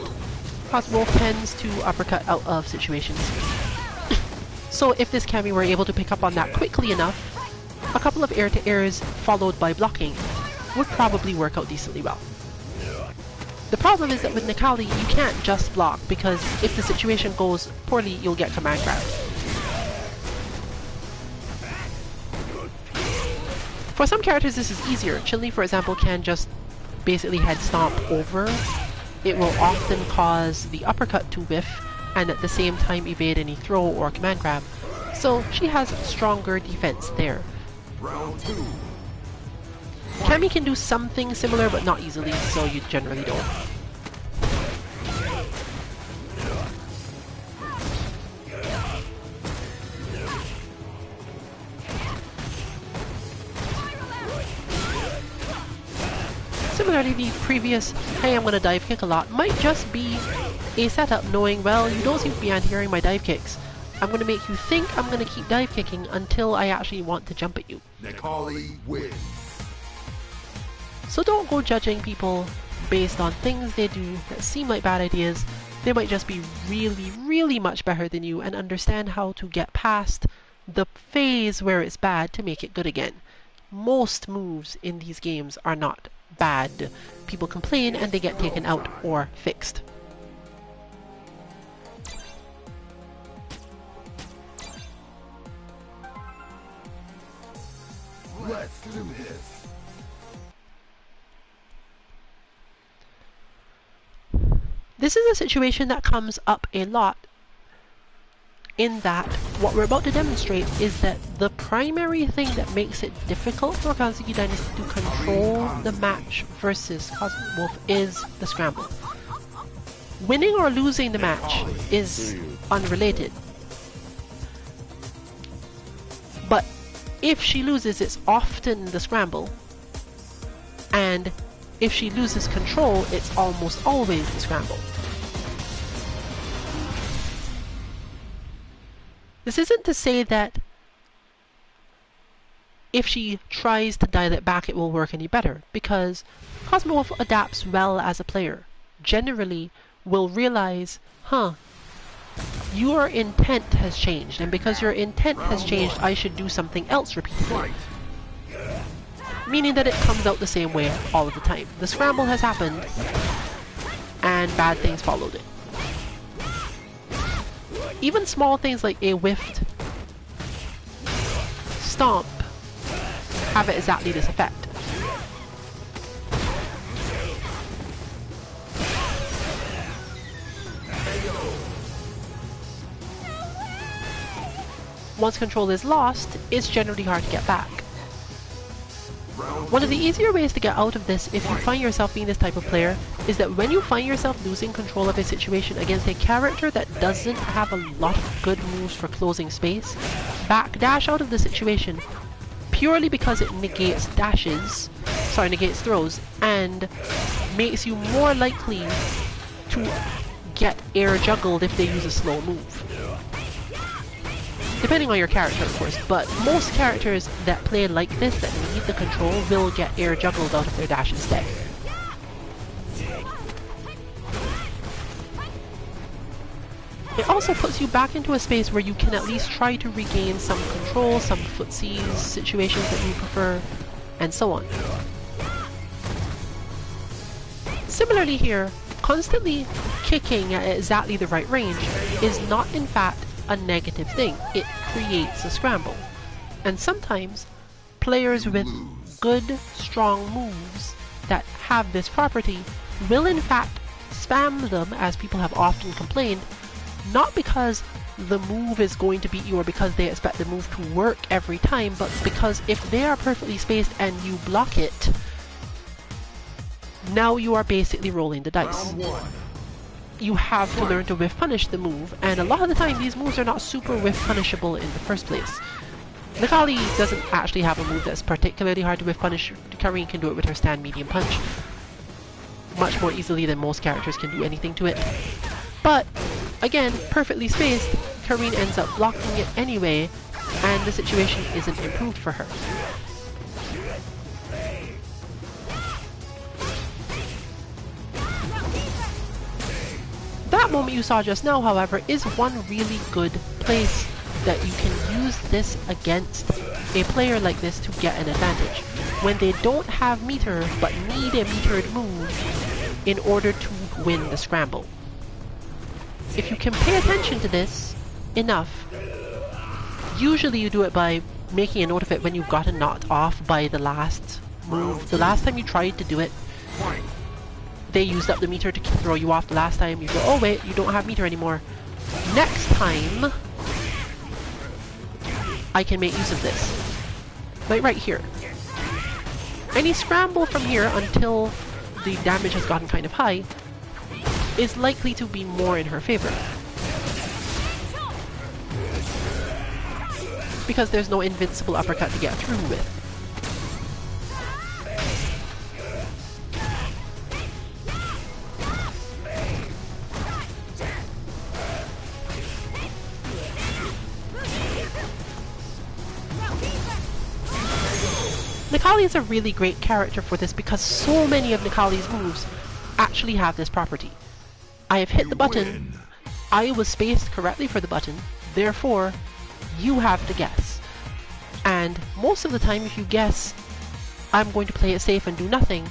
Wolf tends to uppercut out of situations. So if this Cammy were able to pick up on that quickly enough, a couple of air-to-airs followed by blocking would probably work out decently well. The problem is that with Necalli, you can't just block, because if the situation goes poorly, you'll get command grab. For some characters this is easier. Chili, for example, can just basically head stomp over. It will often cause the uppercut to whiff, and at the same time evade any throw or command grab. So she has stronger defense there. Round 2. Cammy can do something similar, but not easily, so you generally don't. Similarly, the previous, hey, I'm gonna dive kick a lot, might just be a setup knowing, well, you don't seem to be anti-airing my dive kicks. I'm going to make you think I'm going to keep dive kicking until I actually want to jump at you. Necalli wins. So don't go judging people based on things they do that seem like bad ideas. They might just be really, really much better than you and understand how to get past the phase where it's bad to make it good again. Most moves in these games are not bad. People complain and they get taken out or fixed. Let's do this. This is a situation that comes up a lot, in that what we're about to demonstrate is that the primary thing that makes it difficult for Kazuki Dynasty to control the match versus Cosmic Wolf is the scramble. Winning or losing the match is unrelated. But if she loses, it's often the scramble. And if she loses control, it's almost always the scramble. This isn't to say that if she tries to dial it back it will work any better, because Cosmic Wolf adapts well as a player. Generally will realize, your intent has changed, and because your intent has changed, I should do something else repeatedly. Meaning that it comes out the same way all of the time. The scramble has happened, and bad things followed it. Even small things like a whiffed stomp have exactly this effect. Once control is lost, it's generally hard to get back. One of the easier ways to get out of this if you find yourself being this type of player is that when you find yourself losing control of a situation against a character that doesn't have a lot of good moves for closing space, backdash out of the situation purely because it negates throws, and makes you more likely to get air juggled if they use a slow move. Depending on your character, of course, but most characters that play like this, that need the control, will get air juggled out of their dash instead. It also puts you back into a space where you can at least try to regain some control, some footsies, situations that you prefer, and so on. Similarly here, constantly kicking at exactly the right range is not in fact a negative thing. It creates a scramble. And sometimes players with good, strong moves that have this property will in fact spam them, as people have often complained, not because the move is going to beat you or because they expect the move to work every time, but because if they are perfectly spaced and you block it, now you are basically rolling the dice. You have to learn to whiff punish the move, and a lot of the time these moves are not super whiff punishable in the first place. Necalli doesn't actually have a move that's particularly hard to whiff punish. Karine can do it with her stand medium punch much more easily than most characters can do anything to it. But again, perfectly spaced, Karine ends up blocking it anyway, and the situation isn't improved for her. That moment you saw just now, however, is one really good place that you can use this against a player like this to get an advantage. When they don't have meter, but need a metered move in order to win the scramble. If you can pay attention to this enough, usually you do it by making a note of it when you've gotten knocked off by the last move. The last time you tried to do it, they used up the meter to throw you off. The last time you go, oh wait, you don't have meter anymore. Next time, I can make use of this. Like right here. Any scramble from here until the damage has gotten kind of high is likely to be more in her favor. Because there's no invincible uppercut to get through with. Nikali is a really great character for this because so many of Nikali's moves actually have this property. I have hit the button, I was spaced correctly for the button, therefore you have to guess. And most of the time if you guess I'm going to play it safe and do nothing,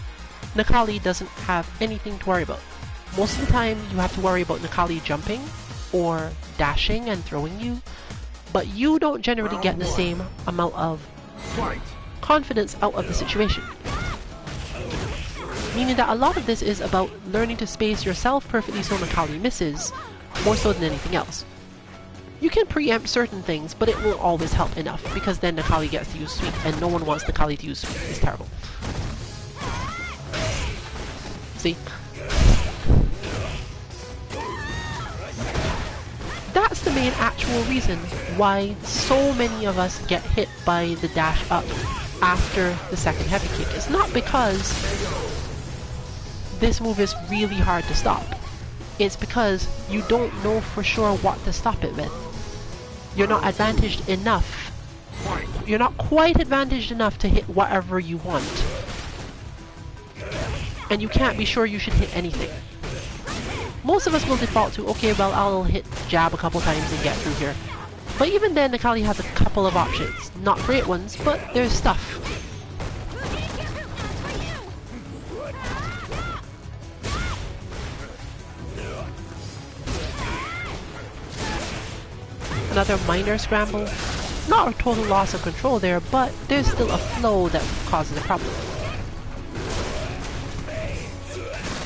Nikali doesn't have anything to worry about. Most of the time you have to worry about Nikali jumping or dashing and throwing you, but you don't generally get the same amount of confidence out of the situation. Meaning that a lot of this is about learning to space yourself perfectly so Nikali misses, more so than anything else. You can preempt certain things, but it will always help enough, because then Nikali gets to use sweep, and no one wants Nikali to use sweep. It's terrible. See? That's the main actual reason why so many of us get hit by the dash up after the second heavy kick. It's not because this move is really hard to stop. It's because you don't know for sure what to stop it with. You're not advantaged enough. You're not quite advantaged enough to hit whatever you want. And you can't be sure you should hit anything. Most of us will default to, okay, well, I'll hit jab a couple times and get through here. But even then, Nikali has a couple of options. Not great ones, but there's stuff. Another minor scramble. Not a total loss of control there, but there's still a flow that causes a problem.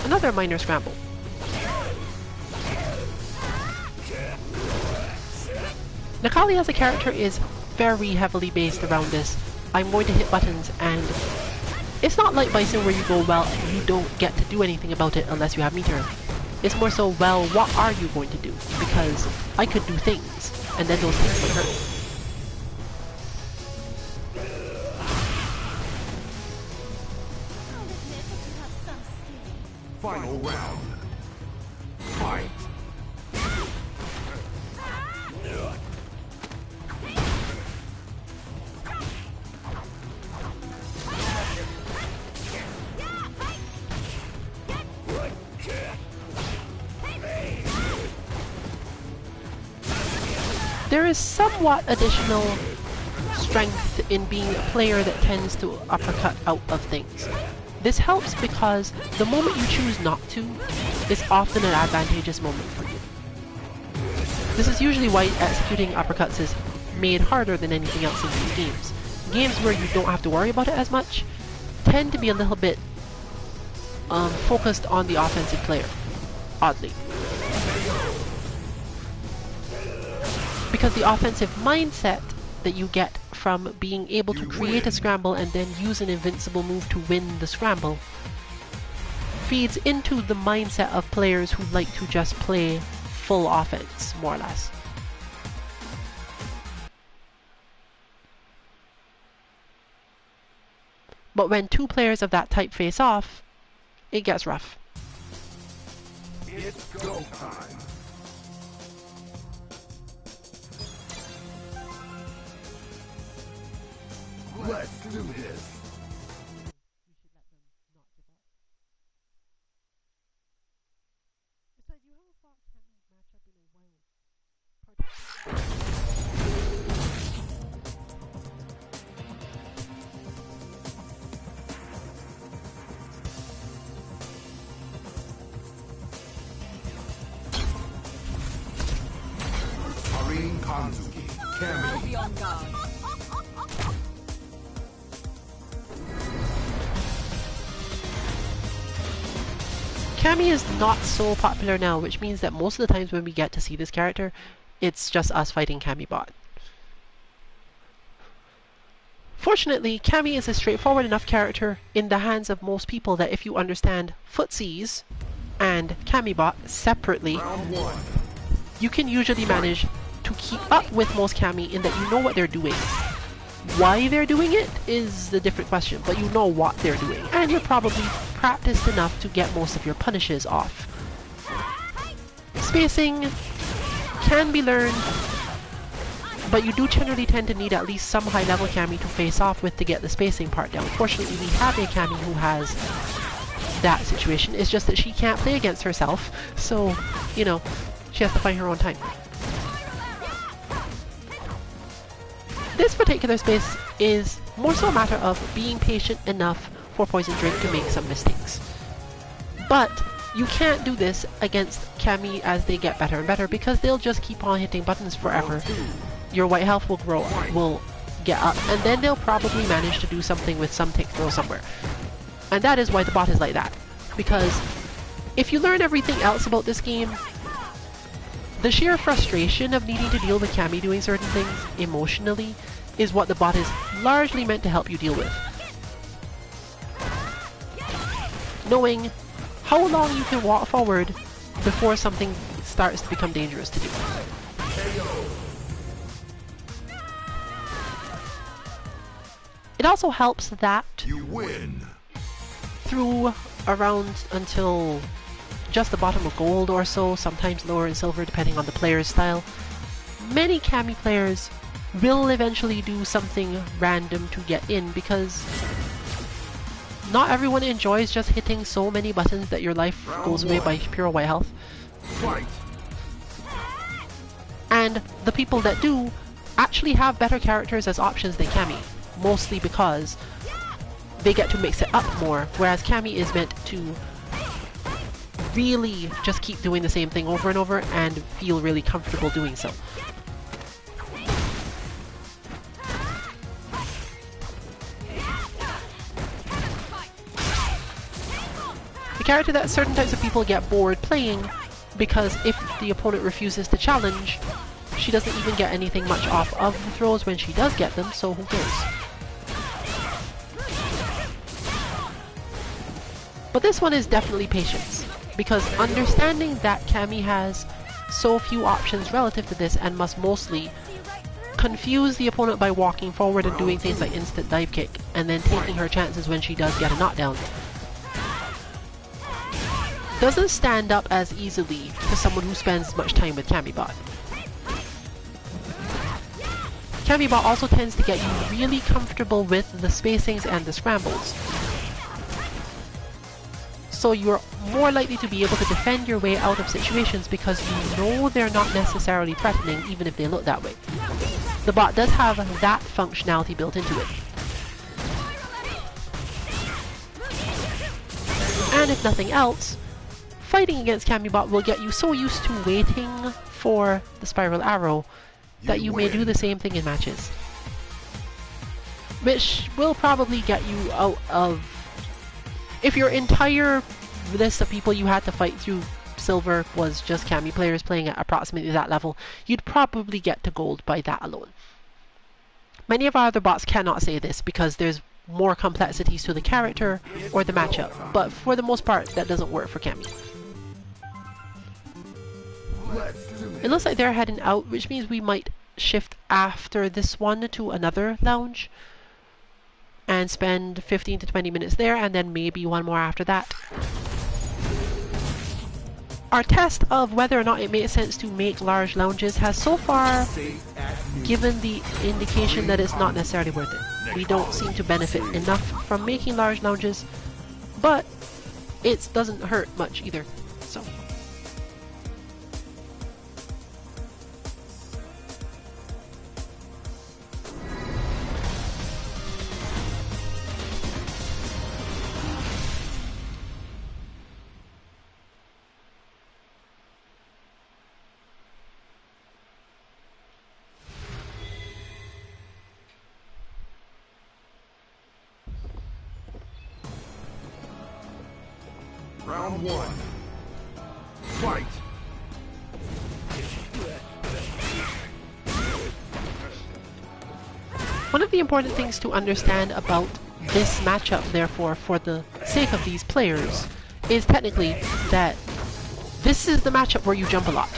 Another minor scramble. Nikali as a character is very heavily based around this. I'm going to hit buttons, and it's not like Bison where you go, well, you don't get to do anything about it unless you have meter. It's more so, well, what are you going to do? Because I could do things, and then those things would hurt. Final round. Fight. There is somewhat additional strength in being a player that tends to uppercut out of things. This helps because the moment you choose not to is often an advantageous moment for you. This is usually why executing uppercuts is made harder than anything else in these games. Games where you don't have to worry about it as much tend to be a little bit focused on the offensive player, oddly. Because the offensive mindset that you get from being able to create a scramble and then use an invincible move to win the scramble feeds into the mindset of players who like to just play full offense, more or less. But when two players of that type face off, it gets rough. It's go time. Let's do this. Kanzuki, Kami. Be on guard. Kami is not so popular now, which means that most of the times when we get to see this character, it's just us fighting Kami bot. Fortunately, Kami is a straightforward enough character in the hands of most people that if you understand footsies and Kami bot separately, you can usually manage to keep up with most Kami in that you know what they're doing. Why they're doing it is a different question, but you know what they're doing, and you're probably practiced enough to get most of your punishes off. Spacing can be learned, But you do generally tend to need at least some high level Cammy to face off with to get the spacing part down. Fortunately, we have a Cammy who has that situation. It's just that she can't play against herself, so, you know, she has to find her own time. This particular space is more so a matter of being patient enough for Poison Drake to make some mistakes. But you can't do this against Cammy as they get better and better, because they'll just keep on hitting buttons forever. Your white health will grow, will get up, and then they'll probably manage to do something with some tick throw somewhere. And that is why the bot is like that. Because if you learn everything else about this game, the sheer frustration of needing to deal with Cammy doing certain things emotionally is what the bot is largely meant to help you deal with. Knowing how long you can walk forward before something starts to become dangerous to do. It also helps that You win. through around until just the bottom of gold or so, sometimes lower in silver depending on the player's style, many Cammy players will eventually do something random to get in, because not everyone enjoys just hitting so many buttons that your life goes away by pure white health. Fight. And the people that do actually have better characters as options than Cammy, mostly because they get to mix it up more, whereas Cammy is meant to really just keep doing the same thing over and over and feel really comfortable doing so. The character that certain types of people get bored playing, because if the opponent refuses to challenge, she doesn't even get anything much off of the throws when she does get them, so who cares? But this one is definitely patience, because understanding that Cammy has so few options relative to this and must mostly confuse the opponent by walking forward and doing things like instant dive kick, and then taking her chances when she does get a knockdown, doesn't stand up as easily to someone who spends much time with Cammybot. Cammybot also tends to get you really comfortable with the spacings and the scrambles, so you're more likely to be able to defend your way out of situations because you know they're not necessarily threatening, even if they look that way. The bot does have that functionality built into it. And if nothing else, fighting against Cammybot will get you so used to waiting for the spiral arrow that you may do the same thing in matches, which will probably get you out of... If your entire list of people you had to fight through silver was just Cammy players playing at approximately that level, you'd probably get to gold by that alone. Many of our other bots cannot say this because there's more complexities to the character or the matchup, but for the most part that doesn't work for Cammy. It looks like they're heading out, which means we might shift after this one to another lounge and spend 15 to 20 minutes there, and then maybe one more after that. Our test of whether or not it makes sense to make large lounges has so far given the indication that it's not necessarily worth it. We don't seem to benefit enough from making large lounges, but it doesn't hurt much either. So. Round one. Fight. One of the important things to understand about this matchup, therefore, for the sake of these players, is technically that this is the matchup where you jump a lot.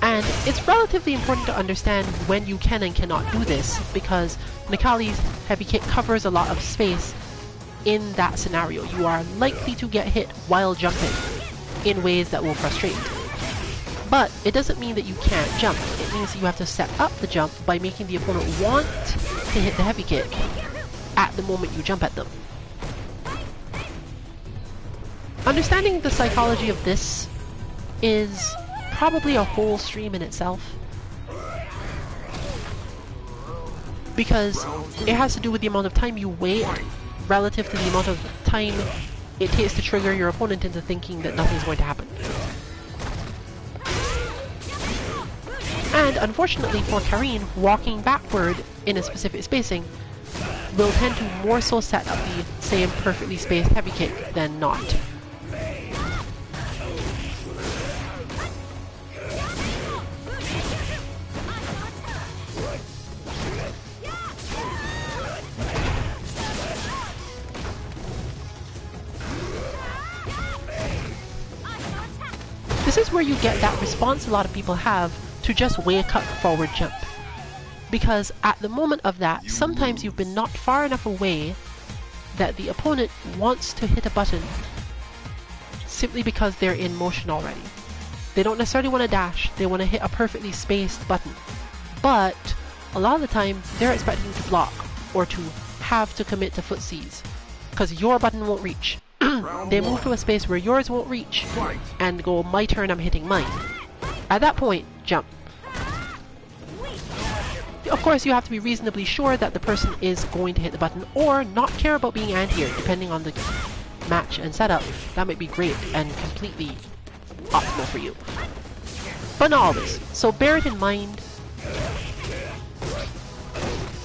And it's relatively important to understand when you can and cannot do this, because Necalli's heavy kick covers a lot of space in that scenario. You are likely to get hit while jumping in ways that will frustrate. But it doesn't mean that you can't jump. It means that you have to set up the jump by making the opponent want to hit the heavy kick at the moment you jump at them. Understanding the psychology of this is probably a whole stream in itself. Because it has to do with the amount of time you wait relative to the amount of time it takes to trigger your opponent into thinking that nothing's going to happen. And unfortunately for Karine, walking backward in a specific spacing will tend to more so set up the same perfectly spaced heavy kick than not. This is where you get that response a lot of people have to just wake up forward jump. Because at the moment of that, sometimes you've been knocked far enough away that the opponent wants to hit a button simply because they're in motion already. They don't necessarily want to dash, they want to hit a perfectly spaced button. But a lot of the time, they're expecting to block or to have to commit to footsies because your button won't reach. They move to a space where yours won't reach and go, my turn, I'm hitting mine. At that point, jump. Of course, you have to be reasonably sure that the person is going to hit the button or not care about being anti-aired, depending on the match and setup. That might be great and completely optimal for you. But not always, so bear it in mind.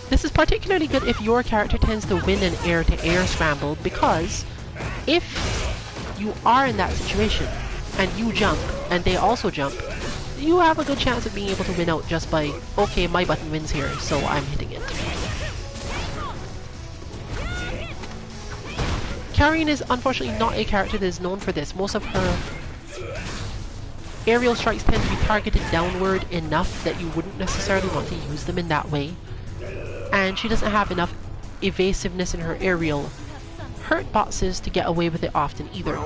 This is particularly good if your character tends to win an air-to-air scramble, because if you are in that situation and you jump and they also jump, you have a good chance of being able to win out just by, okay, my button wins here, so I'm hitting it. Karine is unfortunately not a character that is known for this. Most of her aerial strikes tend to be targeted downward enough that you wouldn't necessarily want to use them in that way. And she doesn't have enough evasiveness in her aerial hurt boxes to get away with it often either.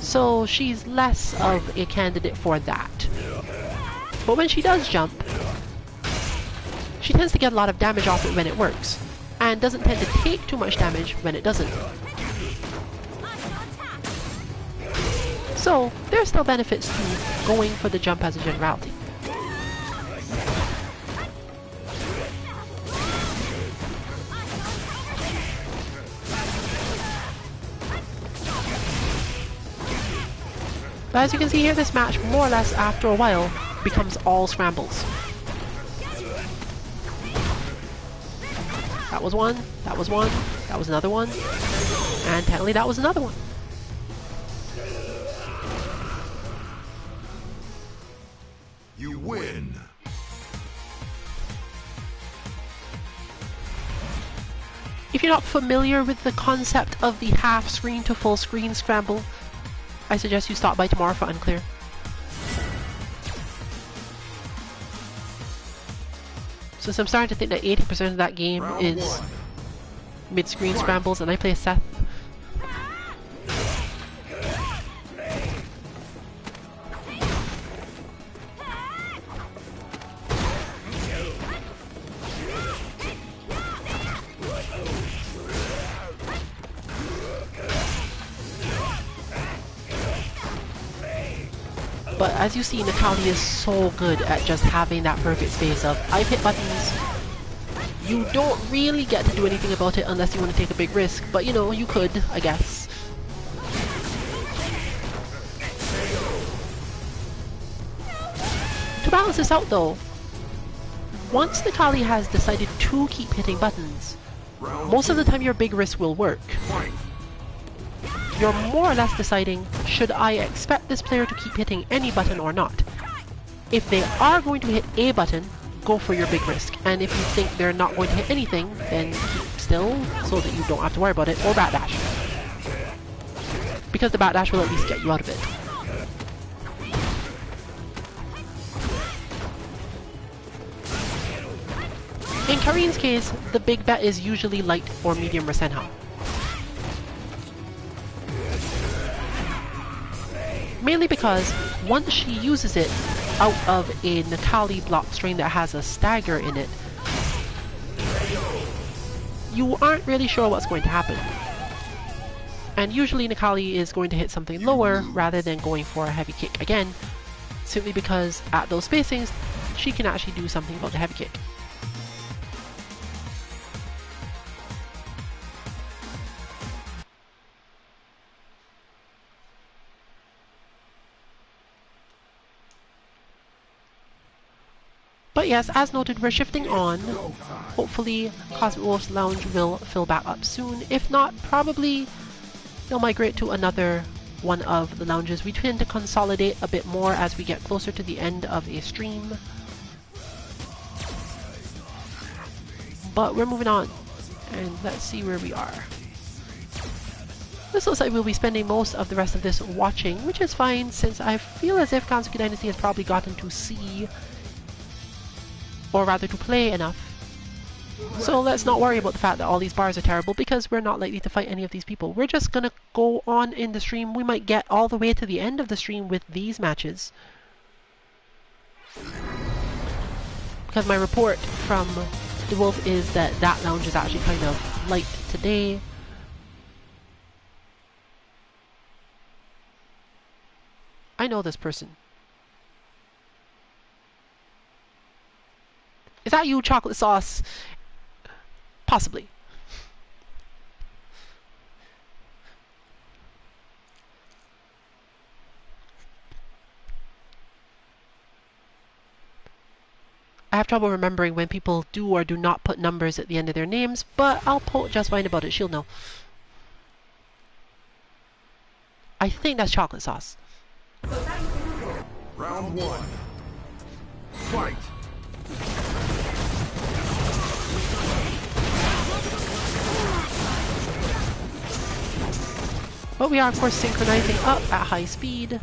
So she's less of a candidate for that. But when she does jump, she tends to get a lot of damage off it when it works, and doesn't tend to take too much damage when it doesn't. So there are still benefits to going for the jump as a generality. But as you can see here, this match, more or less after a while, becomes all scrambles. That was one, that was one, that was another one, and technically that was another one. You win. If you're not familiar with the concept of the half screen to full screen scramble, I suggest you stop by tomorrow for Unclear. Since I'm starting to think that 80% of that game is mid-screen scrambles and I play Seth. But as you see, Natalie is so good at just having that perfect space of, I've hit buttons. You don't really get to do anything about it unless you want to take a big risk, but you know, you could, I guess. To balance this out though, once Natalie has decided to keep hitting buttons, most of the time your big risk will work. You're more or less deciding, should I expect this player to keep hitting any button or not? If they are going to hit a button, go for your big risk. And if you think they're not going to hit anything, then keep still so that you don't have to worry about it, or backdash. Because the backdash will at least get you out of it. In Karine's case, the big bet is usually light or medium Rasenha. Mainly because once she uses it, out of a Nakali block string that has a stagger in it, you aren't really sure what's going to happen. And usually Nakali is going to hit something lower rather than going for a heavy kick again, simply because at those spacings, she can actually do something about the heavy kick. But yes, as noted, we're shifting on. Hopefully Cosmic Wolf's Lounge will fill back up soon. If not, probably they'll migrate to another one of the lounges. We tend to consolidate a bit more as we get closer to the end of a stream. But we're moving on, and let's see where we are. This looks like we'll be spending most of the rest of this watching, which is fine since I feel as if Kansuki Dynasty has probably gotten to see, or rather to play enough. So let's not worry about the fact that all these bars are terrible, because we're not likely to fight any of these people. We're just gonna go on in the stream. We might get all the way to the end of the stream with these matches, because my report from the Wolf is that that lounge is actually kind of light today. I know this person. Is that you, Chocolate Sauce? Possibly. I have trouble remembering when people do or do not put numbers at the end of their names, but I'll poke just fine about it. She'll know. I think that's Chocolate Sauce. Round one. Fight. But we are, of course, synchronizing up at high speed.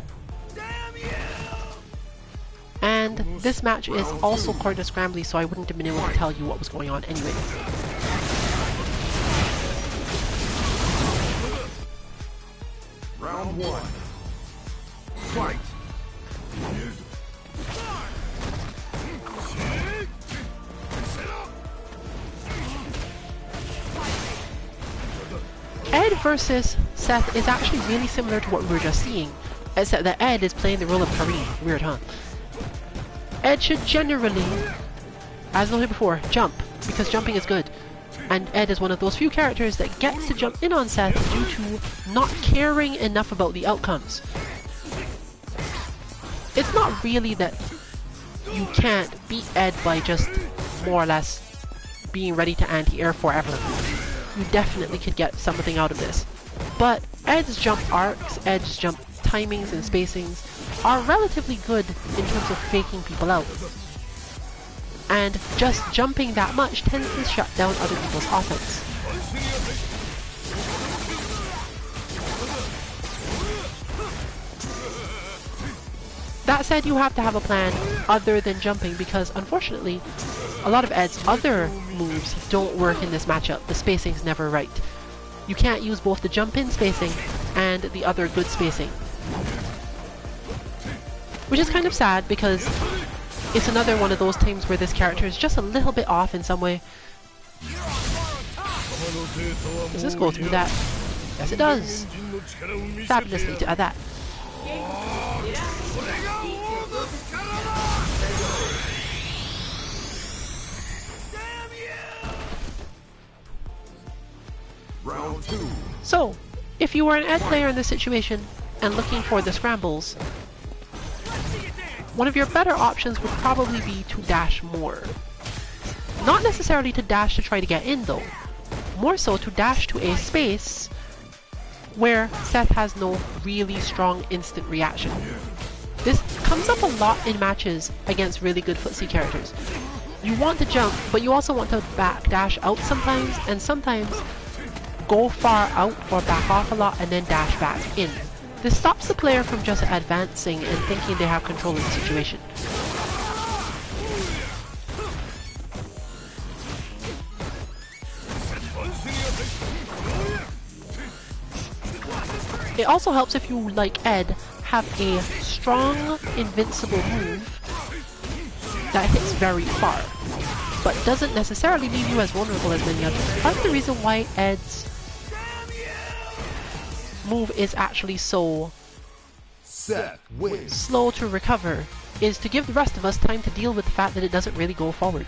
And this match is also corner scrambly, so I wouldn't have been able to tell you what was going on anyway. Round one. Fight. Ed versus Seth is actually really similar to what we were just seeing, except that Ed is playing the role of Kareem. Weird, huh? Ed should generally, as noted before, jump, because jumping is good. And Ed is one of those few characters that gets to jump in on Seth due to not caring enough about the outcomes. It's not really that you can't beat Ed by just more or less being ready to anti-air forever. You definitely could get something out of this. But Ed's jump arcs, Ed's jump timings and spacings are relatively good in terms of faking people out. And just jumping that much tends to shut down other people's offense. That said, you have to have a plan other than jumping, because unfortunately, a lot of Ed's other moves don't work in this matchup. The spacing's never right. You can't use both the jump-in spacing and the other good spacing. Which is kind of sad, because it's another one of those times where this character is just a little bit off in some way. Does this go through that? Yes, it does. Fabulously to add that. Round two. So, if you were an Ed player in this situation and looking for the scrambles, one of your better options would probably be to dash more. Not necessarily to dash to try to get in though, more so to dash to a space where Seth has no really strong instant reaction. This comes up a lot in matches against really good footsie characters. You want to jump, but you also want to back dash out sometimes, and sometimes go far out or back off a lot and then dash back in. This stops the player from just advancing and thinking they have control of the situation. It also helps if you, like Ed, have a strong invincible move that hits very far, but doesn't necessarily leave you as vulnerable as many others. Part of the reason why Ed's move is actually so Seth wins. slow to recover is to give the rest of us time to deal with the fact that it doesn't really go forward.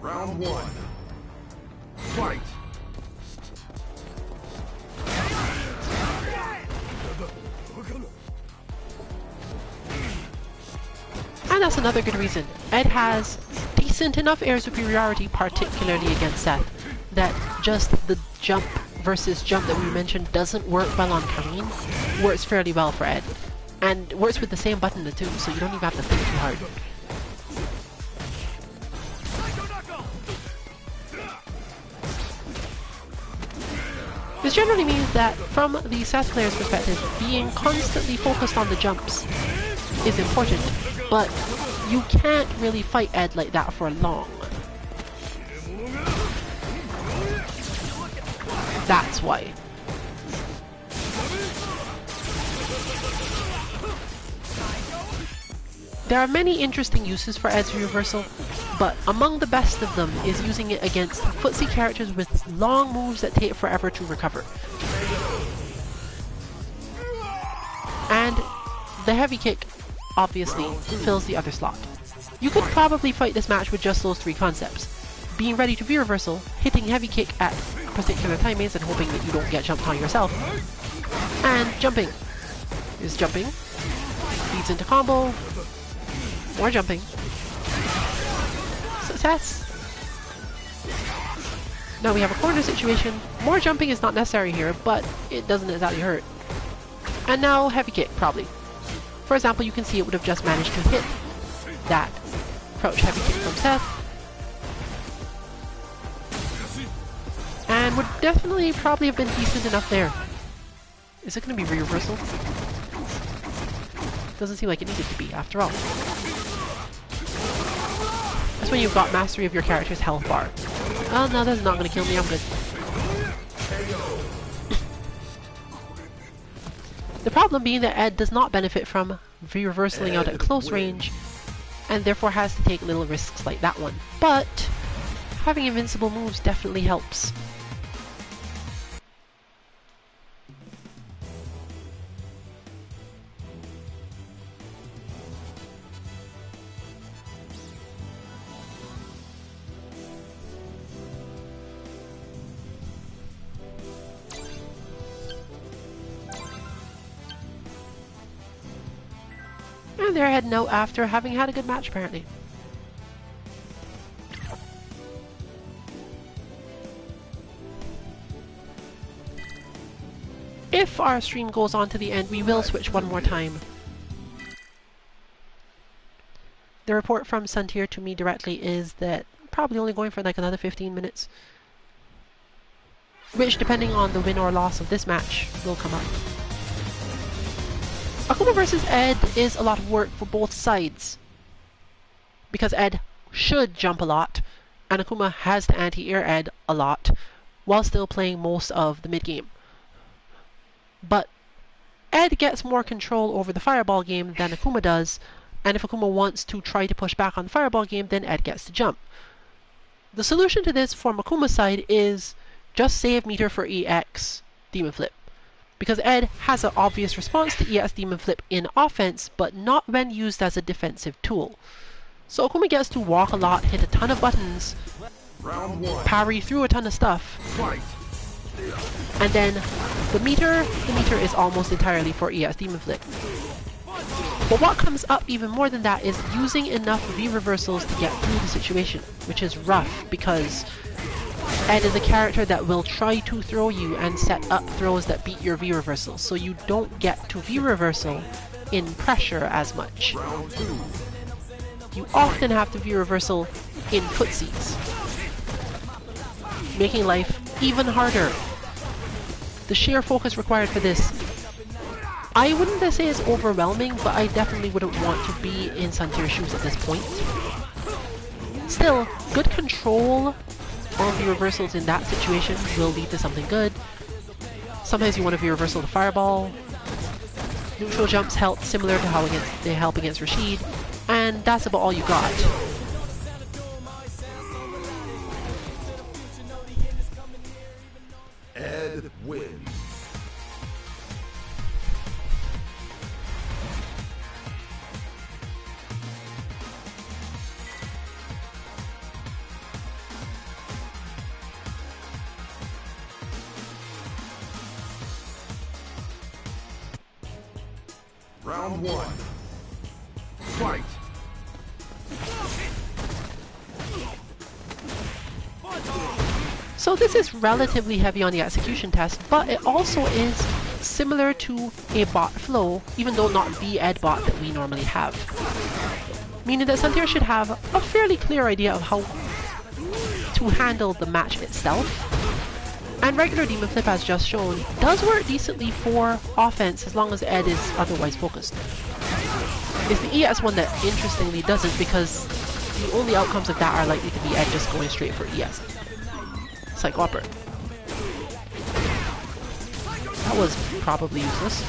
Round 1. Fight! And that's another good reason. Ed has decent enough air superiority, particularly against Seth, that just the jump versus jump that we mentioned doesn't work well on Kareen, works fairly well for Ed. And works with the same button too, so you don't even have to think too hard. This generally means that, from the Seth player's perspective, being constantly focused on the jumps is important, but you can't really fight Ed like that for long. That's why. There are many interesting uses for Ed's reversal, but among the best of them is using it against footsie characters with long moves that take forever to recover. And the heavy kick obviously fills the other slot. You could probably fight this match with just those three concepts. Being ready to V-reversal, hitting heavy kick at particular timings and hoping that you don't get jumped on yourself, and jumping. Is jumping, feeds into combo, more jumping. Success! Now we have a corner situation. More jumping is not necessary here, but it doesn't exactly hurt. And now heavy kick, probably. For example, you can see it would have just managed to hit that crouch heavy kick from Seth. And would definitely probably have been decent enough there. Is it going to be reversal? Doesn't seem like it needed to be, after all. That's when you've got mastery of your character's health bar. Oh no, that's not going to kill me, I'm good. The problem being that Ed does not benefit from V-reversaling out at close range, and therefore has to take little risks like that one. But having invincible moves definitely helps. And they're heading out after having had a good match, apparently. If our stream goes on to the end, we will switch one more time. The report from Suntier to me directly is that probably only going for like another 15 minutes. Which, depending on the win or loss of this match, will come up. Akuma vs. Ed is a lot of work for both sides, because Ed should jump a lot, and Akuma has to anti-air Ed a lot, while still playing most of the mid-game. But Ed gets more control over the fireball game than Akuma does, and if Akuma wants to try to push back on the fireball game, then Ed gets to jump. The solution to this from Akuma's side is just save meter for EX Demon Flip. Because Ed has an obvious response to EX Demon Flip in offense, but not when used as a defensive tool. So Akuma gets to walk a lot, hit a ton of buttons, parry through a ton of stuff, and then the meter is almost entirely for EX Demon Flip. But what comes up even more than that is using enough V-reversals to get through the situation, which is rough because Ed is a character that will try to throw you and set up throws that beat your V-reversal, so you don't get to V-reversal in pressure as much. You often have to V-reversal in footsies, making life even harder. The sheer focus required for this I wouldn't say it's overwhelming, but I definitely wouldn't want to be in Santir's shoes at this point. Still, good control of the reversals in that situation will lead to something good. Sometimes you want to be reversal to fireball. Neutral jumps help, similar to how they help against Rashid, and that's about all you got. Ed wins. Round 1. Fight! So this is relatively heavy on the execution test, but it also is similar to a bot flow, even though not the ed bot that we normally have. Meaning that Santir should have a fairly clear idea of how to handle the match itself. And regular Demon Flip, as just shown, does work decently for offense as long as Ed is otherwise focused. It's the ES one that interestingly doesn't, because the only outcomes of that are likely to be Ed just going straight for ES. Psycho Upper. That was probably useless.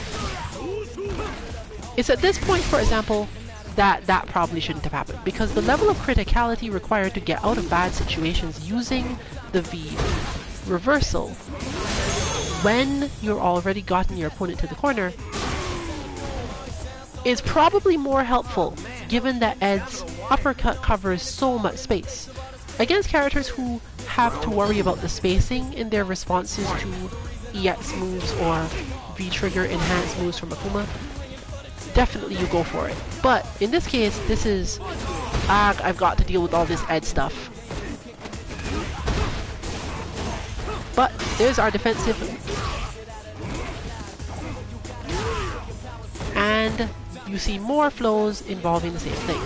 It's at this point, for example, that probably shouldn't have happened, because the level of criticality required to get out of bad situations using the V reversal when you're already gotten your opponent to the corner is probably more helpful, given that Ed's uppercut covers so much space. Against characters who have to worry about the spacing in their responses to EX moves or V-trigger enhanced moves from Akuma, definitely you go for it. But in this case, this is, I've got to deal with all this Ed stuff. But there's our defensive. And you see more flows involving the same thing.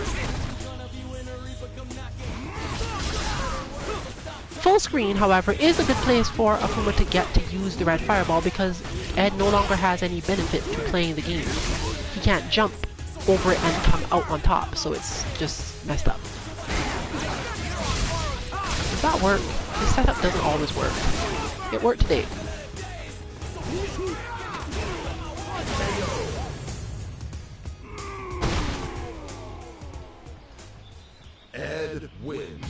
Full screen, however, is a good place for Akuma to get to use the red fireball, because Ed no longer has any benefit to playing the game. He can't jump over it and come out on top, so it's just messed up. Does that work? This setup doesn't always work. It worked today. Ed wins.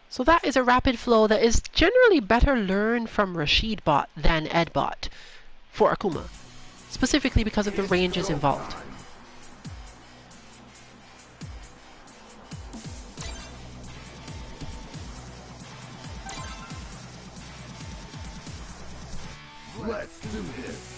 So that is a rapid flow that is generally better learned from Rashid bot than Ed bot for Akuma, specifically because of the ranges involved. Let's do this.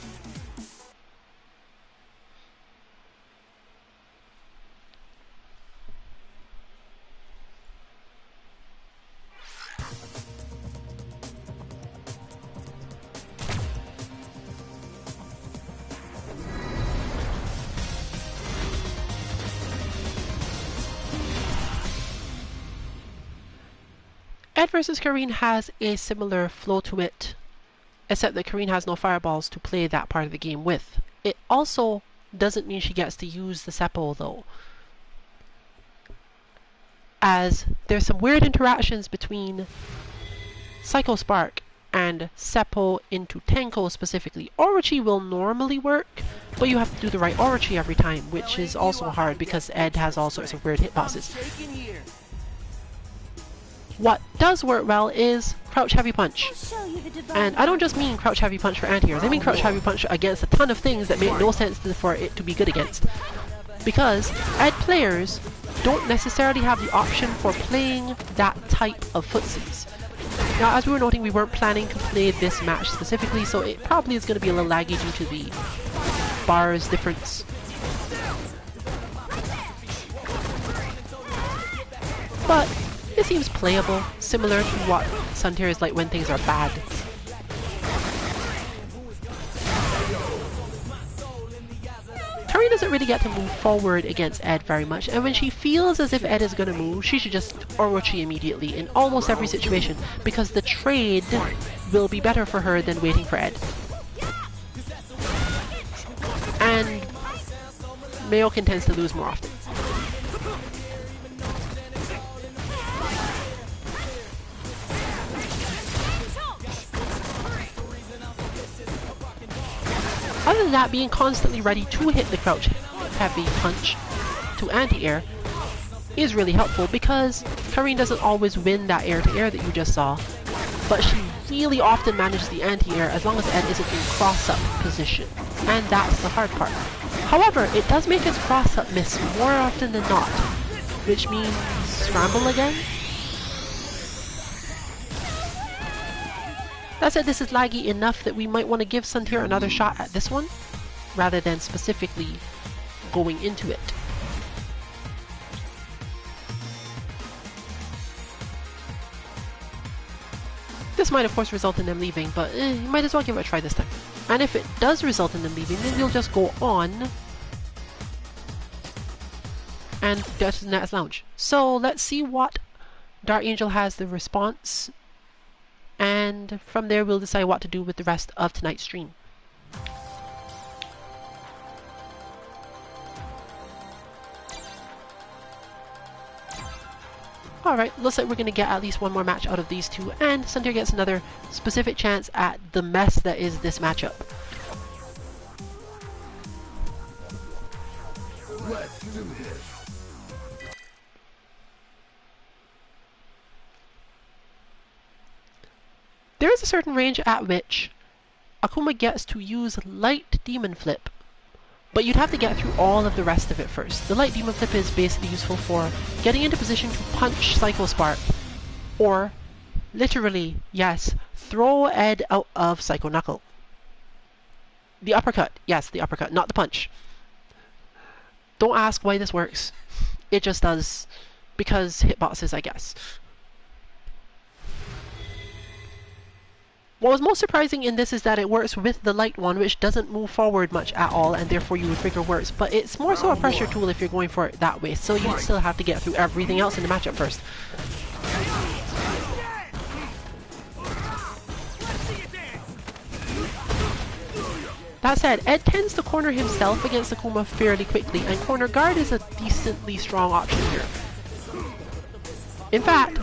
Ed versus Kareen has a similar flow to it, except that Kareen has no fireballs to play that part of the game with. It also doesn't mean she gets to use the Seppo though, as there's some weird interactions between Psycho Spark and Seppo into Tenko specifically. Orochi will normally work, but you have to do the right Orochi every time, which is also hard because Ed has all sorts of weird hitboxes. What does work well is Crouch Heavy Punch. And I don't just mean Crouch Heavy Punch for anti-heroes, I mean Crouch Heavy Punch against a ton of things that make no sense for it to be good against. Because Ed players don't necessarily have the option for playing that type of footsies. Now, as we were noting, we weren't planning to play this match specifically, so it probably is going to be a little laggy due to the bars difference. But it seems playable, similar to what Santir is like when things are bad. Karin doesn't really get to move forward against Ed very much, and when she feels as if Ed is going to move, she should just Orochi immediately in almost every situation, because the trade will be better for her than waiting for Ed. And Mayokin tends to lose more often. Other than that, being constantly ready to hit the crouch heavy punch to anti-air is really helpful, because Karin doesn't always win that air-to-air that you just saw, but she really often manages the anti-air as long as Ed isn't in cross-up position, and that's the hard part. However, it does make his cross-up miss more often than not, which means scramble again. That said, this is laggy enough that we might want to give Suntir another shot at this one, rather than specifically going into it. This might of course result in them leaving, but you might as well give it a try this time. And if it does result in them leaving, then you'll just go on and go to the next lounge. So let's see what Dark Angel has the response, and from there we'll decide what to do with the rest of tonight's stream. Alright, looks like we're going to get at least one more match out of these two, and Suntir gets another specific chance at the mess that is this matchup. Let's do this. There is a certain range at which Akuma gets to use Light Demon Flip, but you'd have to get through all of the rest of it first. The Light Demon Flip is basically useful for getting into position to punch Psycho Spark, or, literally, yes, throw Ed out of Psycho Knuckle. The uppercut, yes, the uppercut, not the punch. Don't ask why this works. It just does, because hitboxes, I guess. What was most surprising in this is that it works with the light one, which doesn't move forward much at all, and therefore you would figure works, but it's more so a pressure tool if you're going for it that way, so you still have to get through everything else in the matchup first. That said, Ed tends to corner himself against Akuma fairly quickly, and corner guard is a decently strong option here. In fact,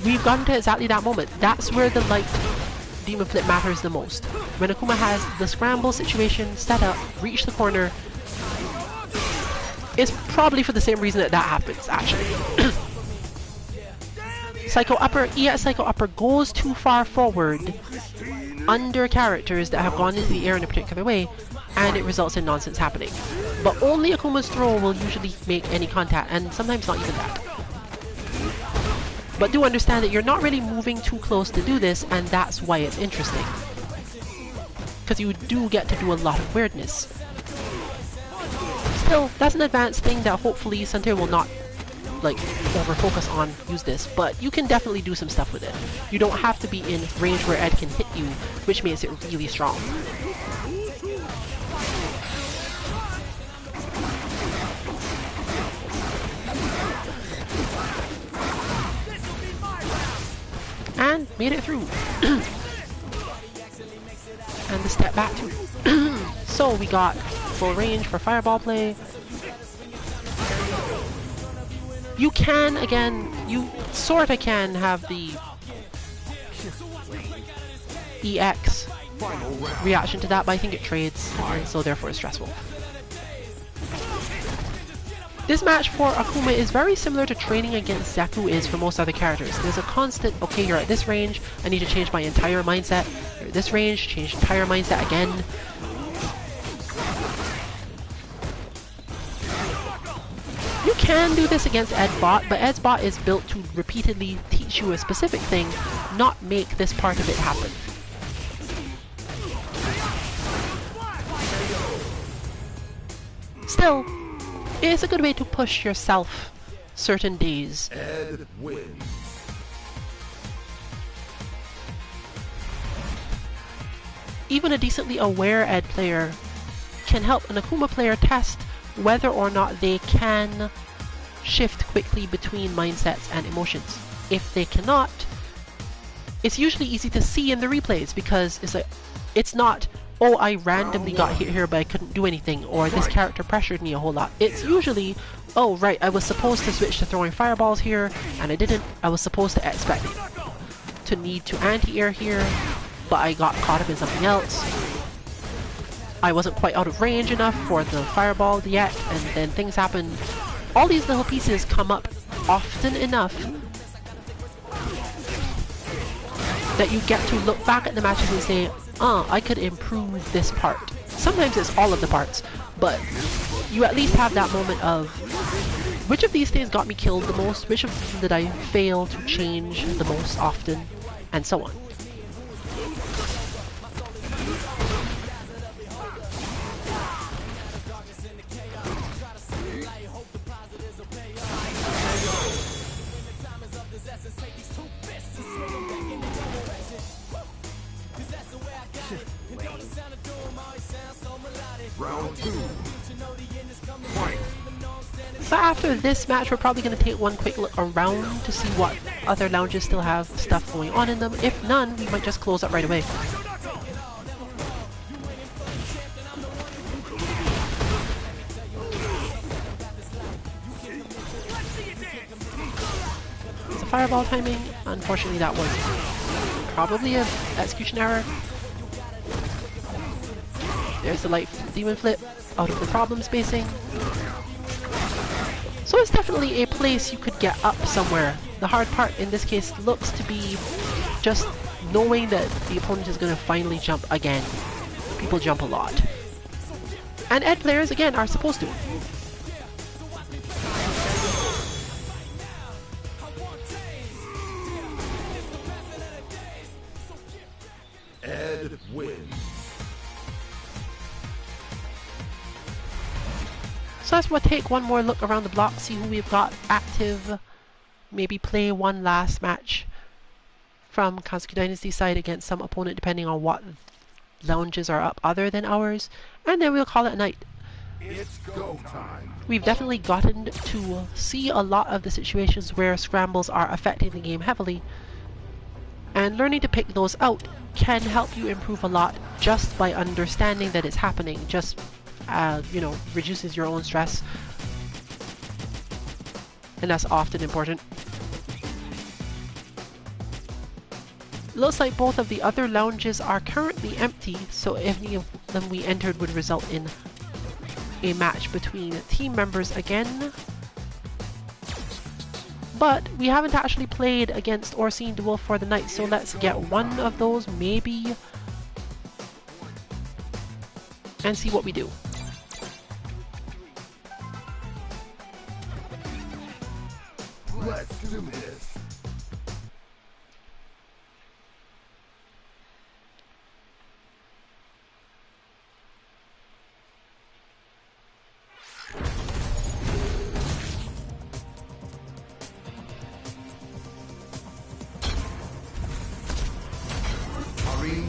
we've gotten to exactly that moment. That's where the light Demon Flip matters the most. When Akuma has the scramble situation set up, reach the corner, it's probably for the same reason that happens, actually. Psycho Upper, EX Psycho Upper goes too far forward under characters that have gone into the air in a particular way, and it results in nonsense happening. But only Akuma's throw will usually make any contact, and sometimes not even that. But do understand that you're not really moving too close to do this, and that's why it's interesting. Because you do get to do a lot of weirdness. Still, that's an advanced thing that hopefully Suntir will not, like, over-focus on, use this, but you can definitely do some stuff with it. You don't have to be in range where Ed can hit you, which makes it really strong. And made it through. And the step back too. So we got full range for fireball play. You can, again, you sorta can have the EX reaction to that, but I think it trades, and so therefore it's stressful. This match for Akuma is very similar to training against Zaku is for most other characters. There's a constant, okay, you're at this range, I need to change my entire mindset. You're at this range, change entire mindset again. You can do this against Ed Bot, but Ed's Bot is built to repeatedly teach you a specific thing, not make this part of it happen. Still, it's a good way to push yourself certain days. Ed wins. Even a decently aware Ed player can help an Akuma player test whether or not they can shift quickly between mindsets and emotions. If they cannot, it's usually easy to see in the replays because it's like, it's not, oh, I randomly got hit here but I couldn't do anything, or this character pressured me a whole lot. It's usually, oh right, I was supposed to switch to throwing fireballs here and I didn't. I was supposed to expect to need to anti-air here, but I got caught up in something else. I wasn't quite out of range enough for the fireball yet, and then things happen. All these little pieces come up often enough that you get to look back at the matches and say, I could improve this part. Sometimes it's all of the parts, but you at least have that moment of, which of these things got me killed the most, which of them did I fail to change the most often, and so on. Round 2. Fight. So after this match, we're probably going to take one quick look around to see what other lounges still have stuff going on in them. If none, we might just close up right away. It's a fireball timing. Unfortunately, that was probably an execution error. There's the light demon flip out of the problem spacing. So it's definitely a place you could get up somewhere. The hard part in this case looks to be just knowing that the opponent is going to finally jump again. People jump a lot. And Ed players, again, are supposed to. Ed wins. So let's take one more look around the block, see who we've got active, maybe play one last match from Kazuki Dynasty's side against some opponent depending on what lounges are up other than ours, and then we'll call it a night. It's go time. We've definitely gotten to see a lot of the situations where scrambles are affecting the game heavily, and learning to pick those out can help you improve a lot just by understanding that it's happening. Just you know, reduces your own stress, and that's often important. Looks like both of the other lounges are currently empty, so any of them we entered would result in a match between team members again. But we haven't actually played against or seen Duel for the night, so let's get one of those maybe and see what we do. Let's do this.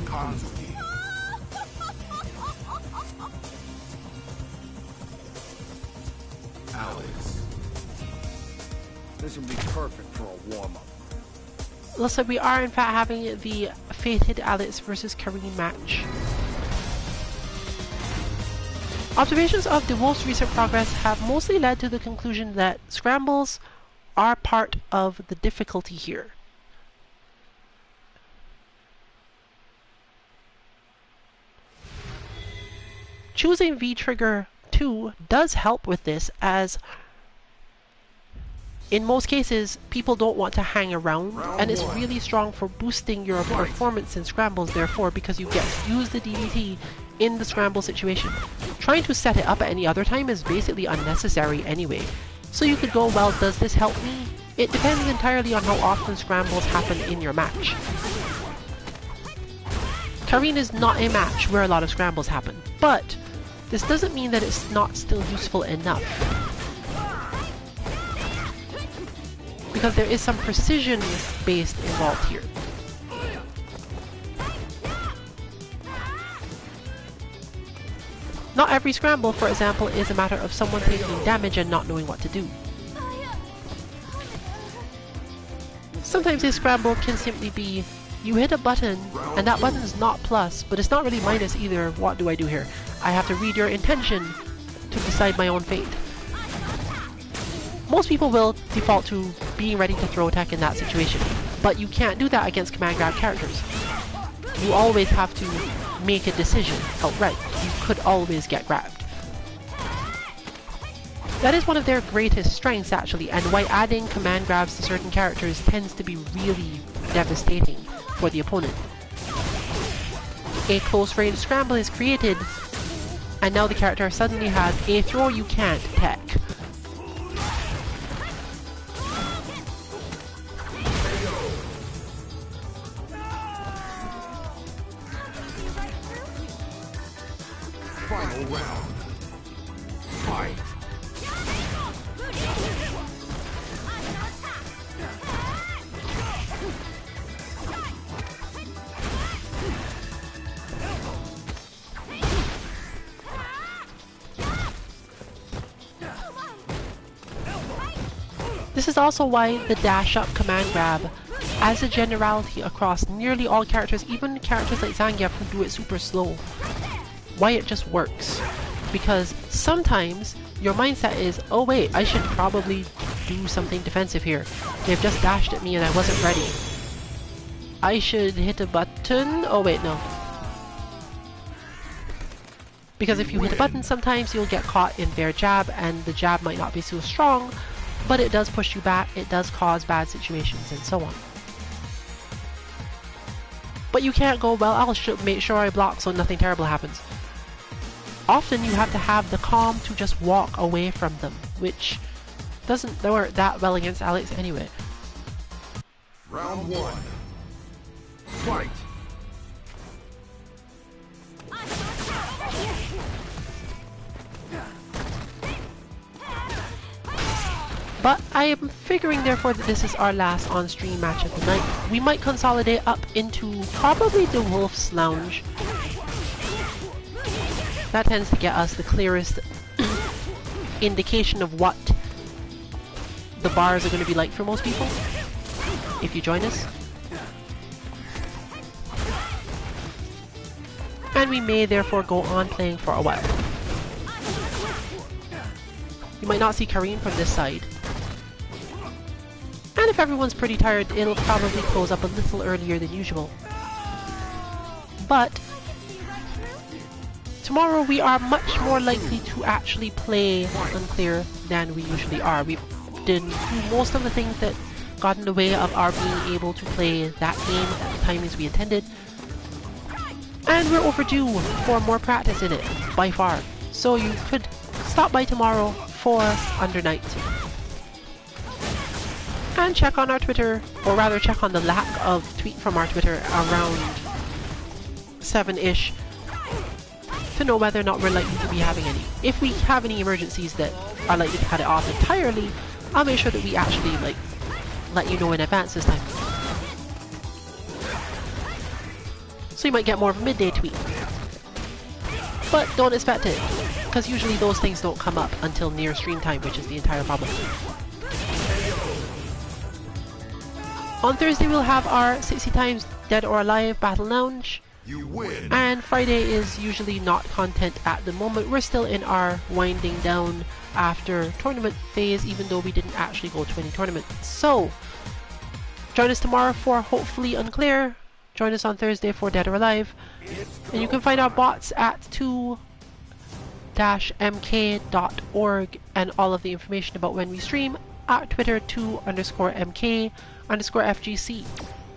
Kazuki. Alex. This will be perfect for a warm-up. Looks like we are in fact having the fated Alex versus Kareen match. Observations of the Wolf's recent progress have mostly led to the conclusion that scrambles are part of the difficulty here. Choosing V-Trigger 2 does help with this, as in most cases people don't want to hang around, and it's really strong for boosting your performance in scrambles, therefore, because you get to use the DDT in the scramble situation. Trying to set it up at any other time is basically unnecessary anyway. So you could go, well, does this help me? It depends entirely on how often scrambles happen in your match. Kareen is not a match where a lot of scrambles happen, but this doesn't mean that it's not still useful enough, because there is some precision based involved here. Not every scramble, for example, is a matter of someone taking damage and not knowing what to do. Sometimes a scramble can simply be you hit a button and that button is not plus, but it's not really minus either. What do I do here? I have to read your intention to decide my own fate. Most people will default to being ready to throw attack in that situation, but you can't do that against command grab characters. You always have to make a decision outright. You could always get grabbed. That is one of their greatest strengths actually, and why adding command grabs to certain characters tends to be really devastating for the opponent. A close range scramble is created, and now the character suddenly has a throw you can't tech. Final round. Fight. This is also why the dash up command grab, as a generality across nearly all characters, even characters like Zangief who do it super slow, why it just works. Because sometimes your mindset is, oh wait, I should probably do something defensive here. They've just dashed at me and I wasn't ready. I should hit a button. Oh wait, no. Because if you hit a button, sometimes you'll get caught in their jab, and the jab might not be so strong, but it does push you back, it does cause bad situations, and so on. But you can't go, well, I'll make sure I block so nothing terrible happens. Often you have to have the calm to just walk away from them, which doesn't work that well against Alex anyway. Round one. Fight. But I am figuring therefore that this is our last on-stream match of the night. We might consolidate up into probably the Wolf's Lounge. That tends to get us the clearest indication of what the bars are going to be like for most people, if you join us. And we may therefore go on playing for a while. You might not see Kareem from this side. And if everyone's pretty tired, it'll probably close up a little earlier than usual. But tomorrow we are much more likely to actually play Unclear than we usually are. We didn't do most of the things that got in the way of our being able to play that game at the timings we intended. And we're overdue for more practice in it, by far. So you could stop by tomorrow for Under Night. And check on our Twitter, or rather check on the lack of tweet from our Twitter around 7-ish to know whether or not we're likely to be having any. If we have any emergencies that are likely to cut it off entirely, I'll make sure that we actually let you know in advance this time. So you might get more of a midday tweet. But don't expect it, because usually those things don't come up until near stream time, which is the entire problem. On Thursday we'll have our 60 times Dead or Alive Battle Lounge. You win. And Friday is usually not content at the moment. We're still in our winding down after tournament phase, even though we didn't actually go to any tournaments. So, join us tomorrow for hopefully Unclear. Join us on Thursday for Dead or Alive. And you can find our bots at 2-mk.org and all of the information about when we stream at Twitter 2_mk_FGC.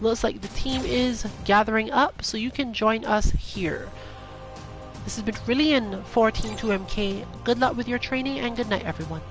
Looks like the team is gathering up, so you can join us here. This has been Brilliant for Team 2MK. Good luck with your training and good night, everyone.